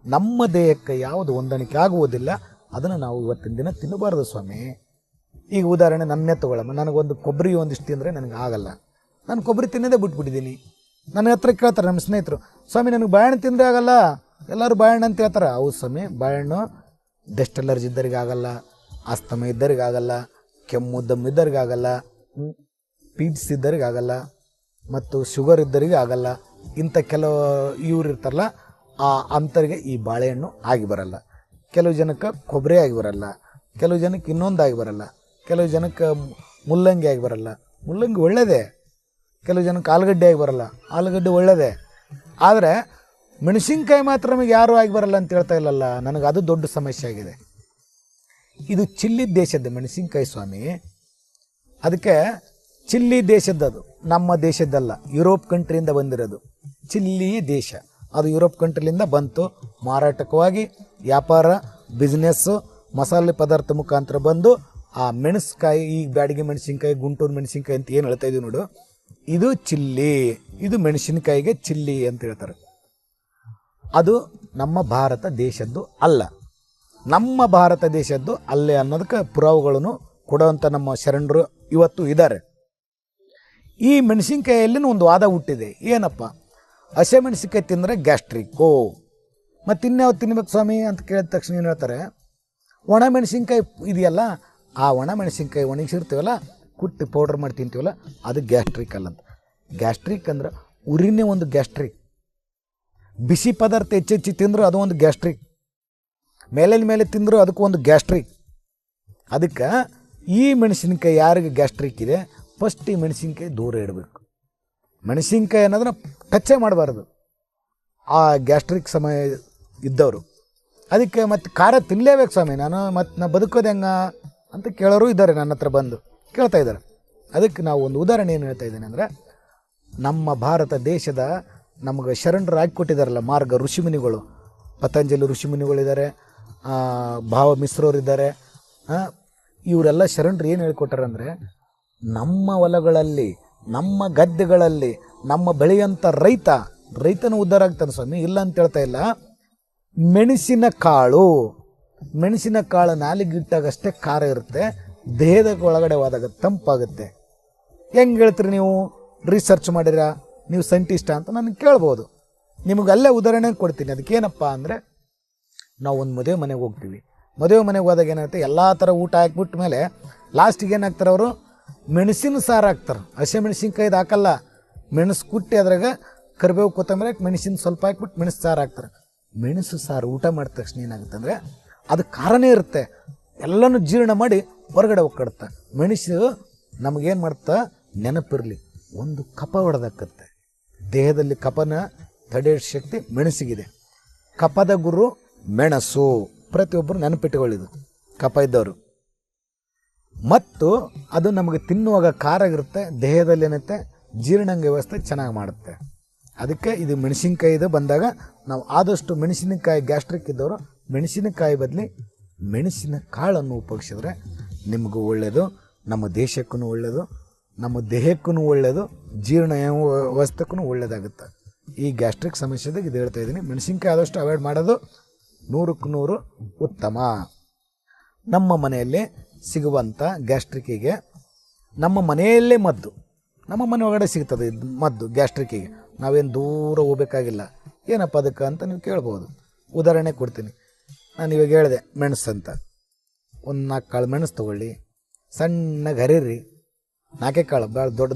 ನಮ್ಮ ದೇಹಕ್ಕೆ ಯಾವುದು ಹೊಂದಾಣಿಕೆ ಆಗುವುದಿಲ್ಲ ಅದನ್ನು ನಾವು ಇವತ್ತಿನ ದಿನ ತಿನ್ನಬಾರ್ದು ಸ್ವಾಮಿ. ಈಗ ಉದಾಹರಣೆ ನನ್ನೇ ತೊಗೊಳಮ್ಮ. ನನಗೊಂದು ಕೊಬ್ಬರಿ ಒಂದಿಷ್ಟು ತಿಂದರೆ ನನಗೆ ಆಗಲ್ಲ. ನಾನು ಕೊಬ್ಬರಿ ತಿನ್ನೋದೇ ಬಿಟ್ಬಿಟ್ಟಿದ್ದೀನಿ. ನನ್ನ ಹತ್ರ ಕೇಳ್ತಾರೆ ನಮ್ಮ ಸ್ನೇಹಿತರು, ಸ್ವಾಮಿ ನನಗೆ ಬಾಳೆಹಣ್ಣು ತಿಂದರೆ ಆಗಲ್ಲ, ಎಲ್ಲರೂ ಬಾಳೆಹಣ್ಣು ಅಂತ ಹೇಳ್ತಾರೆ. ಹೌದು ಸ್ವಾಮಿ, ಬಾಳೆಹಣ್ಣು ಡಸ್ಟ್ ಅಲರ್ಜಿ ಇದ್ದವ್ರಿಗೆ ಆಗಲ್ಲ, ಆಸ್ತಮ ಇದ್ದವ್ರಿಗೆ ಆಗಲ್ಲ, ಕೆಮ್ಮು ದಮ್ಮು ಇದ್ದವ್ರಿಗೆ ಆಗಲ್ಲ, ಪೀಡ್ಸ್ ಇದ್ದವ್ರಿಗೆ ಆಗಲ್ಲ, ಮತ್ತು ಶುಗರ್ ಇದ್ದವ್ರಿಗೆ ಆಗಲ್ಲ. ಇಂಥ ಕೆಲವು ಇವ್ರು ಇರ್ತಾರಲ್ಲ ಅಂಥವ್ರಿಗೆ ಈ ಬಾಳೆಹಣ್ಣು ಆಗಿ ಬರಲ್ಲ. ಕೆಲವು ಜನಕ್ಕೆ ಕೊಬ್ಬರಿ ಆಗಿ ಬರಲ್ಲ, ಕೆಲವು ಜನಕ್ಕೆ ಇನ್ನೊಂದು ಆಗಿ ಬರಲ್ಲ, ಕೆಲವು ಜನಕ್ಕೆ ಮುಲ್ಲಂಗಿ ಆಗಿ ಬರಲ್ಲ. ಮುಲ್ಲಂಗಿ ಒಳ್ಳೆಯದೇ. ಕೆಲವು ಜನಕ್ಕೆ ಆಲೂಗಡ್ಡೆ ಆಗಿ ಬರಲ್ಲ, ಆಲೂಗಡ್ಡೆ ಒಳ್ಳೆಯದೇ. ಆದರೆ ಮೆಣಸಿನ್ಕಾಯಿ ಮಾತ್ರ ನಮಗೆ ಯಾರೂ ಆಗಿ ಬರಲ್ಲ ಅಂತ ಹೇಳ್ತಾ ಇಲ್ಲಲ್ಲ. ನನಗೆ ಅದು ದೊಡ್ಡ ಸಮಸ್ಯೆ ಆಗಿದೆ. ಇದು ಚಿಲ್ಲಿ ದೇಶದ ಮೆಣಸಿನ್ಕಾಯಿ ಸ್ವಾಮಿ. ಅದಕ್ಕೆ ಚಿಲ್ಲಿ ದೇಶದ್ದು, ನಮ್ಮ ದೇಶದ್ದಲ್ಲ, ಯುರೋಪ್ ಕಂಟ್ರಿಯಿಂದ ಬಂದಿರೋದು. ಚಿಲ್ಲಿ ದೇಶ ಅದು ಯುರೋಪ್ ಕಂಟ್ರಿಲಿಂದ ಬಂತು. ಮಾರಾಟಕವಾಗಿ ವ್ಯಾಪಾರ, ಬಿಸ್ನೆಸ್ಸು, ಮಸಾಲೆ ಪದಾರ್ಥ ಮುಖಾಂತರ ಬಂದು ಆ ಮೆಣಸಿನ್ಕಾಯಿ, ಈ ಬ್ಯಾಡಿಗೆ ಮೆಣಸಿನ್ಕಾಯಿ, ಗುಂಟೂರು ಮೆಣಸಿನ್ಕಾಯಿ ಅಂತ ಏನು ಹೇಳ್ತಾ ಇದೀವಿ ನೋಡು, ಇದು ಚಿಲ್ಲಿ. ಇದು ಮೆಣಸಿನ್ಕಾಯಿಗೆ ಚಿಲ್ಲಿ ಅಂತ ಹೇಳ್ತಾರೆ. ಅದು ನಮ್ಮ ಭಾರತ ದೇಶದ್ದು ಅಲ್ಲ. ನಮ್ಮ ಭಾರತ ದೇಶದ್ದು ಅಲ್ಲೇ ಅನ್ನೋದಕ್ಕೆ ಪುರಾವೆಗಳನ್ನು ಕೊಡುವಂಥ ನಮ್ಮ ಶರಣರು ಇವತ್ತು ಇದ್ದಾರೆ. ಈ ಮೆಣಸಿನ್ಕಾಯಿಯಲ್ಲಿನೂ ಒಂದು ವಾದ ಹುಟ್ಟಿದೆ. ಏನಪ್ಪ, ಹಸೆ ಮೆಣಸಿನ್ಕಾಯಿ ತಿಂದರೆ ಗ್ಯಾಸ್ಟ್ರಿಕ್ಕು, ಮತ್ತು ಇನ್ಯಾವ ತಿನ್ಬೇಕು ಸ್ವಾಮಿ ಅಂತ ಕೇಳಿದ ತಕ್ಷಣ ಏನು ಹೇಳ್ತಾರೆ, ಒಣ ಮೆಣಸಿನ್ಕಾಯಿ ಇದೆಯಲ್ಲ, ಆ ಒಣ ಮೆಣಸಿನ್ಕಾಯಿ ಒಣಗಿಸಿರ್ತೀವಲ್ಲ, ಕುಟ್ಟಿ ಪೌಡ್ರ್ ಮಾಡಿ ತಿಂತೀವಲ್ಲ, ಅದು ಗ್ಯಾಸ್ಟ್ರಿಕ್ ಅಲ್ಲಂತ. ಗ್ಯಾಸ್ಟ್ರಿಕ್ ಅಂದ್ರೆ ಉರಿನೇ ಒಂದು ಗ್ಯಾಸ್ಟ್ರಿಕ್. ಬಿಸಿ ಪದಾರ್ಥ ಹೆಚ್ಚೆಚ್ಚಿ ತಿಂದರೂ ಅದು ಒಂದು ಗ್ಯಾಸ್ಟ್ರಿಕ್. ಮೇಲೆ ತಿಂದರೂ ಅದಕ್ಕೂ ಒಂದು ಗ್ಯಾಸ್ಟ್ರಿಕ್. ಅದಕ್ಕೆ ಈ ಮೆಣಸಿನ್ಕಾಯಿ ಯಾರಿಗೆ ಗ್ಯಾಸ್ಟ್ರಿಕ್ ಇದೆ ಫಸ್ಟ್ ಈ ಮೆಣಸಿನ್ಕಾಯಿ ದೂರ ಇಡಬೇಕು. ಮೆಣಸಿನ್ಕಾಯಿ ಅನ್ನೋದನ್ನ ಟಚ್ಚೇ ಮಾಡಬಾರ್ದು ಆ ಗ್ಯಾಸ್ಟ್ರಿಕ್ ಸಮಯ ಇದ್ದವರು. ಅದಕ್ಕೆ ಮತ್ತು ಖಾರ ತಿನ್ನಲೇಬೇಕು ಸ್ವಾಮಿ, ನಾನು ಬದುಕೋದು ಹೆಂಗ ಅಂತ ಕೇಳೋರು ಇದ್ದಾರೆ, ನನ್ನ ಹತ್ರ ಬಂದು ಕೇಳ್ತಾ ಇದ್ದಾರೆ. ಅದಕ್ಕೆ ನಾವು ಒಂದು ಉದಾಹರಣೆ ಏನು ಹೇಳ್ತಾ ಇದ್ದೇನೆ ಅಂದರೆ, ನಮ್ಮ ಭಾರತ ದೇಶದ ನಮಗೆ ಶರಣರು ಹಾಕಿಕೊಟ್ಟಿದ್ದಾರಲ್ಲ ಮಾರ್ಗ, ಋಷಿಮುನಿಗಳು, ಪತಂಜಲಿ ಋಷಿಮುನಿಗಳಿದ್ದಾರೆ, ಭಾವ ಮಿಶ್ರರಿದ್ದಾರೆ. ಇವರೆಲ್ಲ ಶರಣರು ಏನು ಹೇಳ್ಕೊಟ್ಟಾರಂದರೆ, ನಮ್ಮ ಹೊಲಗಳಲ್ಲಿ, ನಮ್ಮ ಗದ್ದೆಗಳಲ್ಲಿ, ನಮ್ಮ ಬೆಳೆಯಂಥ ರೈತನ ಉದ್ಧಾರ ಆಗ್ತಾನೆ ಸ್ವಾಮಿ, ಇಲ್ಲ ಅಂತ ಹೇಳ್ತಾ ಇಲ್ಲ. ಮೆಣಸಿನ ಕಾಳು ನಾಲಿಗಿಟ್ಟಾಗಷ್ಟೇ ಖಾರ ಇರುತ್ತೆ, ದೇಹದ ಒಳಗಡೆ ಹೋದಾಗ ತಂಪಾಗುತ್ತೆ. ಹೆಂಗೆ ಹೇಳ್ತೀರಿ ನೀವು? ರಿಸರ್ಚ್ ಮಾಡಿರಾ, ನೀವು ಸೈಂಟಿಸ್ಟಾ ಅಂತ ನನಗೆ ಕೇಳ್ಬೋದು. ನಿಮಗೆ ಅಲ್ಲೇ ಉದಾಹರಣೆ ಕೊಡ್ತೀನಿ. ಅದಕ್ಕೇನಪ್ಪ ಅಂದರೆ, ನಾವು ಒಂದು ಮದುವೆ ಮನೆಗೆ ಹೋಗ್ತೀವಿ. ಮದುವೆ ಮನೆಗೆ ಹೋದಾಗ ಏನಾಗುತ್ತೆ, ಎಲ್ಲ ಥರ ಊಟ ಹಾಕ್ಬಿಟ್ಟ ಮೇಲೆ ಲಾಸ್ಟಿಗೆ ಏನಾಗ್ತಾರೆ ಅವರು, ಮೆಣಸಿನ ಸಾರು ಹಾಕ್ತಾರೆ. ಹಸಿ ಮೆಣಸಿನ್ಕಾಯ್ದು ಹಾಕಲ್ಲ, ಮೆಣಸು ಕುಟ್ಟಿ ಅದ್ರಾಗ ಕರಿಬೇವು ಕೊತ್ತಂಬರಿ ಹಾಕಿ ಮೆಣಸಿನ ಸ್ವಲ್ಪ ಹಾಕ್ಬಿಟ್ಟು ಮೆಣಸು ಸಾರು ಹಾಕ್ತಾರೆ. ಮೆಣಸು ಸಾರು ಊಟ ಮಾಡಿದ ತಕ್ಷಣ ಏನಾಗುತ್ತೆ ಅಂದರೆ, ಅದು ಖಾರನೇ ಇರುತ್ತೆ, ಎಲ್ಲನೂ ಜೀರ್ಣ ಮಾಡಿ ಹೊರಗಡೆ ಹೋಗ್ಕಡುತ್ತೆ. ಮೆಣಸು ನಮಗೇನು ಮಾಡ್ತಾ, ನೆನಪಿರಲಿ, ಒಂದು ಕಫ ಹೊಡೆದಾಕತ್ತೆ. ದೇಹದಲ್ಲಿ ಕಫನ ತಡೆಯೋ ಶಕ್ತಿ ಮೆಣಸಿಗಿದೆ. ಕಫದ ಗುರು ಮೆಣಸು. ಪ್ರತಿಯೊಬ್ಬರು ನೆನಪಿಟ್ಟುಕೊಳ್ಳಿದು, ಕಫ ಇದ್ದವರು. ಮತ್ತು ಅದು ನಮಗೆ ತಿನ್ನುವಾಗ ಖಾರ ಇರುತ್ತೆ, ದೇಹದಲ್ಲಿ ಏನತ್ತೆ ಜೀರ್ಣಾಂಗ ವ್ಯವಸ್ಥೆ ಚೆನ್ನಾಗಿ ಮಾಡುತ್ತೆ. ಅದಕ್ಕೆ ಇದು ಮೆಣಸಿನ್ಕಾಯಿದು ಬಂದಾಗ ನಾವು ಆದಷ್ಟು ಮೆಣಸಿನಕಾಯಿ ಗ್ಯಾಸ್ಟ್ರಿಕ್ ಇದ್ದವರು ಮೆಣಸಿನಕಾಯಿ ಬದಲಿ ಮೆಣಸಿನ ಕಾಳನ್ನು ಉಪಯೋಗಿಸಿದ್ರೆ ನಿಮಗೂ ಒಳ್ಳೆಯದು, ನಮ್ಮ ದೇಶಕ್ಕೂ ಒಳ್ಳೆಯದು, ನಮ್ಮ ದೇಹಕ್ಕೂ ಒಳ್ಳೆಯದು, ಜೀರ್ಣ ವ್ಯವಸ್ಥೆಗೂ ಒಳ್ಳೆಯದಾಗುತ್ತೆ. ಈ ಗ್ಯಾಸ್ಟ್ರಿಕ್ ಸಮಸ್ಯೆದಾಗ ಇದು ಹೇಳ್ತಾ ಇದ್ದೀನಿ. ಮೆಣಸಿನ್ಕಾಯಿ ಆದಷ್ಟು ಅವಾಯ್ಡ್ ಮಾಡೋದು 100ಕ್ಕೆ 100 ಉತ್ತಮ. ನಮ್ಮ ಮನೆಯಲ್ಲಿ ಸಿಗುವಂಥ ಗ್ಯಾಸ್ಟ್ರಿಕ್ಕಿಗೆ ನಮ್ಮ ಮನೆಯಲ್ಲೇ ಮದ್ದು, ನಮ್ಮ ಮನೆ ಒಳಗಡೆ ಸಿಗ್ತದೆ ಇದು ಮದ್ದು ಗ್ಯಾಸ್ಟ್ರಿಕ್ಕಿಗೆ. ನಾವೇನು ದೂರ ಹೋಗ್ಬೇಕಾಗಿಲ್ಲ. ಏನಪ್ಪ ಅದಕ್ಕೆ ಅಂತ ನೀವು ಕೇಳ್ಬೋದು. ಉದಾಹರಣೆ ಕೊಡ್ತೀನಿ. ನಾನು ಇವಾಗ ಹೇಳಿದೆ ಮೆಣಸು ಅಂತ. ಒಂದು 4 ಕಾಳು ಮೆಣಸು ತೊಗೊಳ್ಳಿ, ಸಣ್ಣಗೆ ಹರಿರಿ. 4 ಕಾಳು ಭಾಳ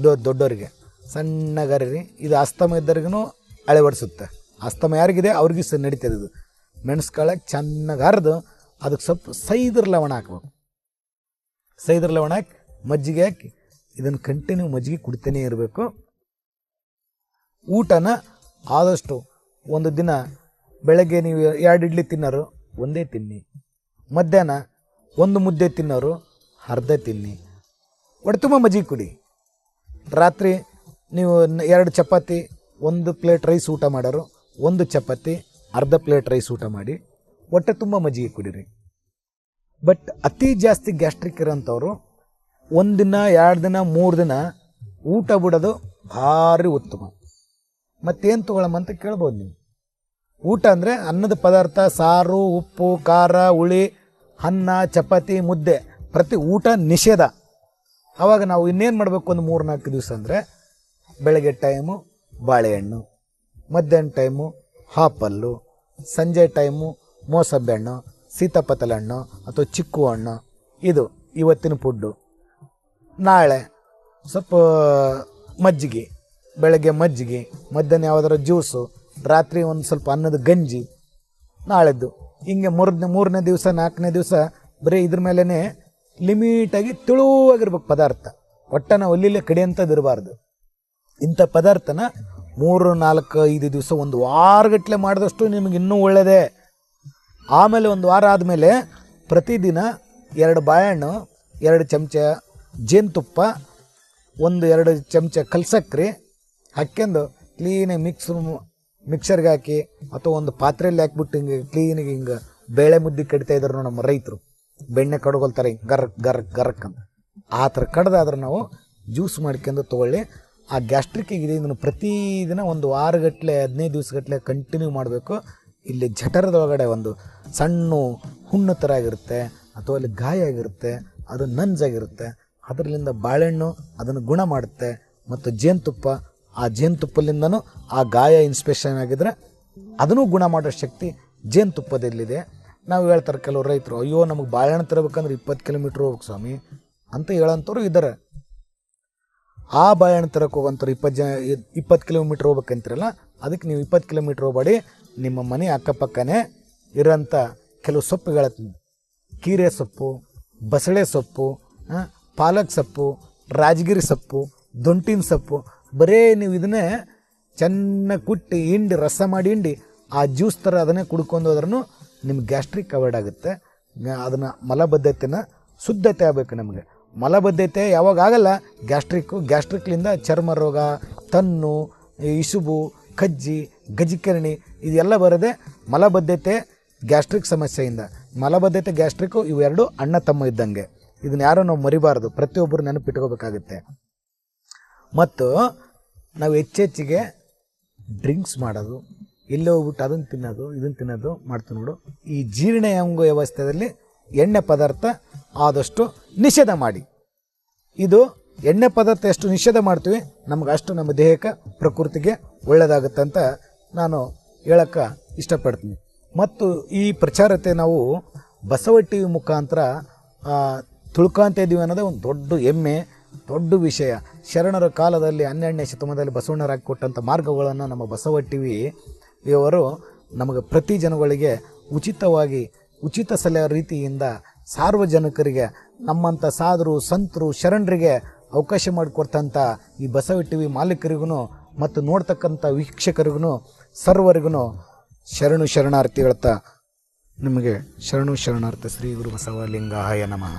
ದೊಡ್ಡವರಿಗೆ ಸಣ್ಣಗೆ ಹರಿರಿ. ಇದು ಅಸ್ತಮ ಇದ್ದವ್ರಿಗೂ ಅಳೆವಡಿಸುತ್ತೆ. ಅಸ್ತಮ ಯಾರಿಗಿದೆ ಅವ್ರಿಗೆ ನಡೀತದೆ. ಇದು ಮೆಣಸು ಕಾಳಕ್ಕೆ ಚೆನ್ನಾಗಿ ಹರಿದು ಅದಕ್ಕೆ ಸ್ವಲ್ಪ ಸೈದ್ರ ಲವಣ ಹಾಕ್ಬೇಕು. ಸೈದ್ರ ಲವಣ ಹಾಕಿ ಮಜ್ಜಿಗೆ ಹಾಕಿ ಇದನ್ನು ಕಂಟಿನ್ಯೂ ಮಜ್ಜಿಗೆ ಕುಡಿತಾನೇ ಇರಬೇಕು. ಊಟನ ಆದಷ್ಟು ಒಂದು ದಿನ ಬೆಳಗ್ಗೆ ನೀವು 2 ಇಡ್ಲಿ ತಿನ್ನೋರು ಒಂದೇ ತಿನ್ನಿ, ಮಧ್ಯಾಹ್ನ 1 ಮುದ್ದೆ ತಿನ್ನೋರು ಅರ್ಧ ತಿನ್ನಿ, ಹೊಟ್ಟೆ ತುಂಬ ಮಜ್ಜಿಗೆ ಕುಡಿ. ರಾತ್ರಿ ನೀವು 2 ಚಪಾತಿ 1 ಪ್ಲೇಟ್ ರೈಸ್ ಊಟ ಮಾಡೋರು 1 ಚಪಾತಿ ಅರ್ಧ ಪ್ಲೇಟ್ ರೈಸ್ ಊಟ ಮಾಡಿ ಹೊಟ್ಟೆ ತುಂಬ ಮಜ್ಜಿಗೆ ಕುಡೀರಿ. ಬಟ್ ಅತಿ ಜಾಸ್ತಿ ಗ್ಯಾಸ್ಟ್ರಿಕ್ ಇರೋಂಥವ್ರು 1 ದಿನ 2 ದಿನ 3 ದಿನ ಊಟ ಬಿಡೋದು ಭಾರಿ ಉತ್ತಮ. ಮತ್ತೇನು ತೊಗೊಳಮ್ಮಂತ ಕೇಳ್ಬೋದು ನೀವು. ಊಟ ಅಂದರೆ ಅನ್ನದ ಪದಾರ್ಥ, ಸಾರು, ಉಪ್ಪು, ಖಾರ, ಹುಳಿ, ಅನ್ನ, ಚಪಾತಿ, ಮುದ್ದೆ, ಪ್ರತಿ ಊಟ ನಿಷೇಧ. ಆವಾಗ ನಾವು ಇನ್ನೇನು ಮಾಡಬೇಕು? ಒಂದು 3-4 ದಿವಸ ಅಂದರೆ ಬೆಳಗ್ಗೆ ಟೈಮು ಬಾಳೆಹಣ್ಣು, ಮಧ್ಯಾಹ್ನ ಟೈಮು ಆಪಲ್ಲು, ಸಂಜೆ ಟೈಮು ಮೋಸಂಬಿ ಹಣ್ಣು, ಸೀತಾಫಲ ಹಣ್ಣು ಅಥವಾ ಚಿಕ್ಕು ಹಣ್ಣು. ಇದು ಇವತ್ತಿನ ಫುಡ್ಡು. ನಾಳೆ ಸ್ವಲ್ಪ ಮಜ್ಜಿಗೆ, ಬೆಳಗ್ಗೆ ಮಜ್ಜಿಗೆ, ಮಧ್ಯಾಹ್ನ ಯಾವುದಾರ ಜ್ಯೂಸು, ರಾತ್ರಿ ಒಂದು ಸ್ವಲ್ಪ ಅನ್ನದ ಗಂಜಿ, ನಾಳೆದ್ದು. ಹಿಂಗೆ 3ನೇ ದಿವಸ 4ನೇ ದಿವಸ ಬರೀ ಇದ್ರ ಮೇಲೇ ಲಿಮಿಟಾಗಿ ತಿಳುವಾಗಿರ್ಬೇಕು ಪದಾರ್ಥ. ಒಟ್ಟು ನಾವು ಒಲ್ಲಿಲ್ಲೇ ಕಡಿಯಂಥದ್ದು ಇರಬಾರ್ದು. ಇಂಥ ಪದಾರ್ಥನ 3, 4, 5 ದಿವಸ 1 ವಾರಗಟ್ಟಲೆ ಮಾಡಿದಷ್ಟು ನಿಮಗೆ ಇನ್ನೂ ಒಳ್ಳೆಯದೇ. ಆಮೇಲೆ 1 ವಾರ ಆದಮೇಲೆ ಪ್ರತಿದಿನ 2 ಬಾಳೆಹಣ್ಣು, 2 ಚಮಚ ಜೇನುತುಪ್ಪ, 1-2 ಚಮಚ ಕಲ್ಸಕ್ರೆ ಹಾಕ್ಯಂಡು ಕ್ಲೀನಾಗಿ ಮಿಕ್ಸರ್ಗೆ ಹಾಕಿ ಅಥವಾ ಒಂದು ಪಾತ್ರೆಯಲ್ಲಿ ಹಾಕ್ಬಿಟ್ಟು ಹಿಂಗೆ ಕ್ಲೀನಿಗೆ ಹಿಂಗೆ ಬೇಳೆ ಮುದ್ದೆ ಕಡಿತಾ ಇದ್ರು ನಮ್ಮ ರೈತರು. ಬೆಣ್ಣೆ ಕಡ್ಕೊಳ್ತಾರೆ ಹಿಂಗೆ ಗರಕ್ ಅಂತ. ಆ ಥರ ಕಡ್ದಾದ್ರೆ ನಾವು ಜ್ಯೂಸ್ ಮಾಡ್ಕೊಂಡು ತೊಗೊಳ್ಳಿ. ಆ ಗ್ಯಾಸ್ಟ್ರಿಕ್ಕಿಗಿದೆ ಇದನ್ನು ಪ್ರತಿದಿನ 1 ವಾರಗಟ್ಟಲೆ 15 ದಿವಸಗಟ್ಟಲೆ ಕಂಟಿನ್ಯೂ ಮಾಡಬೇಕು. ಇಲ್ಲಿ ಜಠರದೊಳಗಡೆ ಒಂದು ಸಣ್ಣ ಹುಣ್ಣು ಥರ ಆಗಿರುತ್ತೆ ಅಥವಾ ಅಲ್ಲಿ ಗಾಯ ಆಗಿರುತ್ತೆ, ಅದು ನಂಜಾಗಿರುತ್ತೆ. ಅದರಿಂದ ಬಾಳೆಹಣ್ಣು ಅದನ್ನು ಗುಣ ಮಾಡುತ್ತೆ. ಮತ್ತು ಜೇನುತುಪ್ಪ, ಆ ಜೇನುತುಪ್ಪದಿಂದನೂ ಆ ಗಾಯ ಇನ್ಸ್ಪೆಕ್ಷನ್ ಆಗಿದ್ರೆ ಅದನ್ನು ಗುಣ ಮಾಡೋ ಶಕ್ತಿ ಜೇನುತುಪ್ಪದಲ್ಲಿದೆ. ನಾವು ಹೇಳ್ತಾರೆ ಕೆಲವು ರೈತರು, ಅಯ್ಯೋ ನಮಗೆ ಬಾಳೆಹಣ್ಣು ತರಬೇಕಂದ್ರೆ 20 ಕಿಲೋಮೀಟ್ರ್ ಹೋಗ್ಬೇಕು ಸ್ವಾಮಿ ಅಂತ ಹೇಳೋಂಥವ್ರು ಇದ್ದಾರೆ. ಆ ಬಾಳೆಹಣ್ಣು ತರಕ್ಕೆ ಹೋಗೋಂಥವ್ರು 20 ಕಿಲೋಮೀಟ್ರ್ ಹೋಗ್ಬೇಕಂತಿರಲ್ಲ, ಅದಕ್ಕೆ ನೀವು 20 ಕಿಲೋಮೀಟ್ರ್ ಹೋಗಬೇಡಿ. ನಿಮ್ಮ ಮನೆ ಅಕ್ಕಪಕ್ಕನೇ ಇರೋಂಥ ಕೆಲವು ಸೊಪ್ಪುಗಳ, ಕೀರೆ ಸೊಪ್ಪು, ಬಸಳೆ ಸೊಪ್ಪು, ಪಾಲಕ್ ಸೊಪ್ಪು, ರಾಜಗಿರಿ ಸೊಪ್ಪು, ದೊಂಟಿನ ಸೊಪ್ಪು, ಬರೀ ನೀವು ಇದನ್ನೇ ಚೆನ್ನಾಗಿ ಕುಟ್ಟಿ ಹಿಂಡಿ ರಸ ಮಾಡಿ ಹಿಂಡಿ ಆ ಜ್ಯೂಸ್ ಥರ ಅದನ್ನೇ ಕುಡ್ಕೊಂಡು ಹೋದ್ರೂ ನಿಮ್ಗೆ ಗ್ಯಾಸ್ಟ್ರಿಕ್ ಅವಾಯ್ಡ್ ಆಗುತ್ತೆ. ಅದನ್ನು ಮಲಬದ್ಧತೆನ ಶುದ್ಧತೆ ಆಗಬೇಕು. ನಮಗೆ ಮಲಬದ್ಧತೆ ಯಾವಾಗ ಆಗಲ್ಲ, ಗ್ಯಾಸ್ಟ್ರಿಕ್ಲಿಂದ ಚರ್ಮ ರೋಗ, ತನ್ನು, ಇಸುಬು, ಕಜ್ಜಿ, ಗಜಿಕರಣಿ ಇದೆಲ್ಲ ಬರೋದೆ ಮಲಬದ್ಧತೆ ಗ್ಯಾಸ್ಟ್ರಿಕ್ ಸಮಸ್ಯೆಯಿಂದ. ಮಲಬದ್ಧತೆ ಗ್ಯಾಸ್ಟ್ರಿಕ್ಕು ಇವೆರಡು ಅಣ್ಣ ತಮ್ಮ ಇದ್ದಂಗೆ. ಇದನ್ನ ಯಾರೋ ನಾವು ಮರಿಬಾರ್ದು, ಪ್ರತಿಯೊಬ್ಬರು ನೆನಪಿಟ್ಕೋಬೇಕಾಗುತ್ತೆ. ಮತ್ತು ನಾವು ಹೆಚ್ಚೆಚ್ಚಿಗೆ ಡ್ರಿಂಕ್ಸ್ ಮಾಡೋದು, ಎಲ್ಲೇ ಹೋಗ್ಬಿಟ್ಟು ಅದನ್ನು ತಿನ್ನೋದು ಇದನ್ನು ತಿನ್ನೋದು ಮಾಡ್ತೀವಿ ನೋಡು. ಈ ಜೀರ್ಣಾಂಗ ವ್ಯವಸ್ಥೆಯಲ್ಲಿ ಎಣ್ಣೆ ಪದಾರ್ಥ ಆದಷ್ಟು ನಿಷೇಧ ಮಾಡಿ. ಇದು ಎಣ್ಣೆ ಪದಾರ್ಥ ಎಷ್ಟು ನಿಷೇಧ ಮಾಡ್ತೀವಿ ನಮ್ಗೆ ಅಷ್ಟು ನಮ್ಮ ದೇಹಕ್ಕೆ ಪ್ರಕೃತಿಗೆ ಒಳ್ಳೆಯದಾಗುತ್ತೆ ಅಂತ ನಾನು ಹೇಳೋಕ್ಕೆ ಇಷ್ಟಪಡ್ತೀನಿ. ಮತ್ತು ಈ ಪ್ರಚಾರತೆ ನಾವು ಬಸವ ಟಿ ವಿ ಮುಖಾಂತರ ತಿಳ್ಕೊಳ್ತಾ ಇದ್ದೀವಿ ಅನ್ನೋದೇ ಒಂದು ದೊಡ್ಡ ಹೆಮ್ಮೆ, ದೊಡ್ಡ ವಿಷಯ. ಶರಣರ ಕಾಲದಲ್ಲಿ 12ನೇ ಶತಮಾನದಲ್ಲಿ ಬಸವಣ್ಣರು ಹಾಕಿಕೊಟ್ಟಂಥ ಮಾರ್ಗಗಳನ್ನು ನಮ್ಮ ಬಸವ ಟಿ ವಿ ಇವರು ನಮಗೆ ಪ್ರತಿ ಜನಗಳಿಗೆ ಉಚಿತವಾಗಿ ಉಚಿತ ಸಲಹೆ ರೀತಿಯಿಂದ ಸಾರ್ವಜನಿಕರಿಗೆ, ನಮ್ಮಂಥ ಸಾಧುರು ಸಂತರು ಶರಣರಿಗೆ ಅವಕಾಶ ಮಾಡಿಕೊಡ್ತಂಥ ಈ ಬಸವ ಟಿ ವಿ ಮಾಲೀಕರಿಗೂ ಮತ್ತು ನೋಡ್ತಕ್ಕಂಥ ವೀಕ್ಷಕರಿಗೂ ಸರ್ವರಿಗೂ ಶರಣಾರ್ಥಿ ಹೇಳ್ತಾ ನಿಮಗೆ ಶರಣಾರ್ಥಿ. ಶ್ರೀ ಗುರು ಬಸವಲಿಂಗಾಯ ನಮಃ.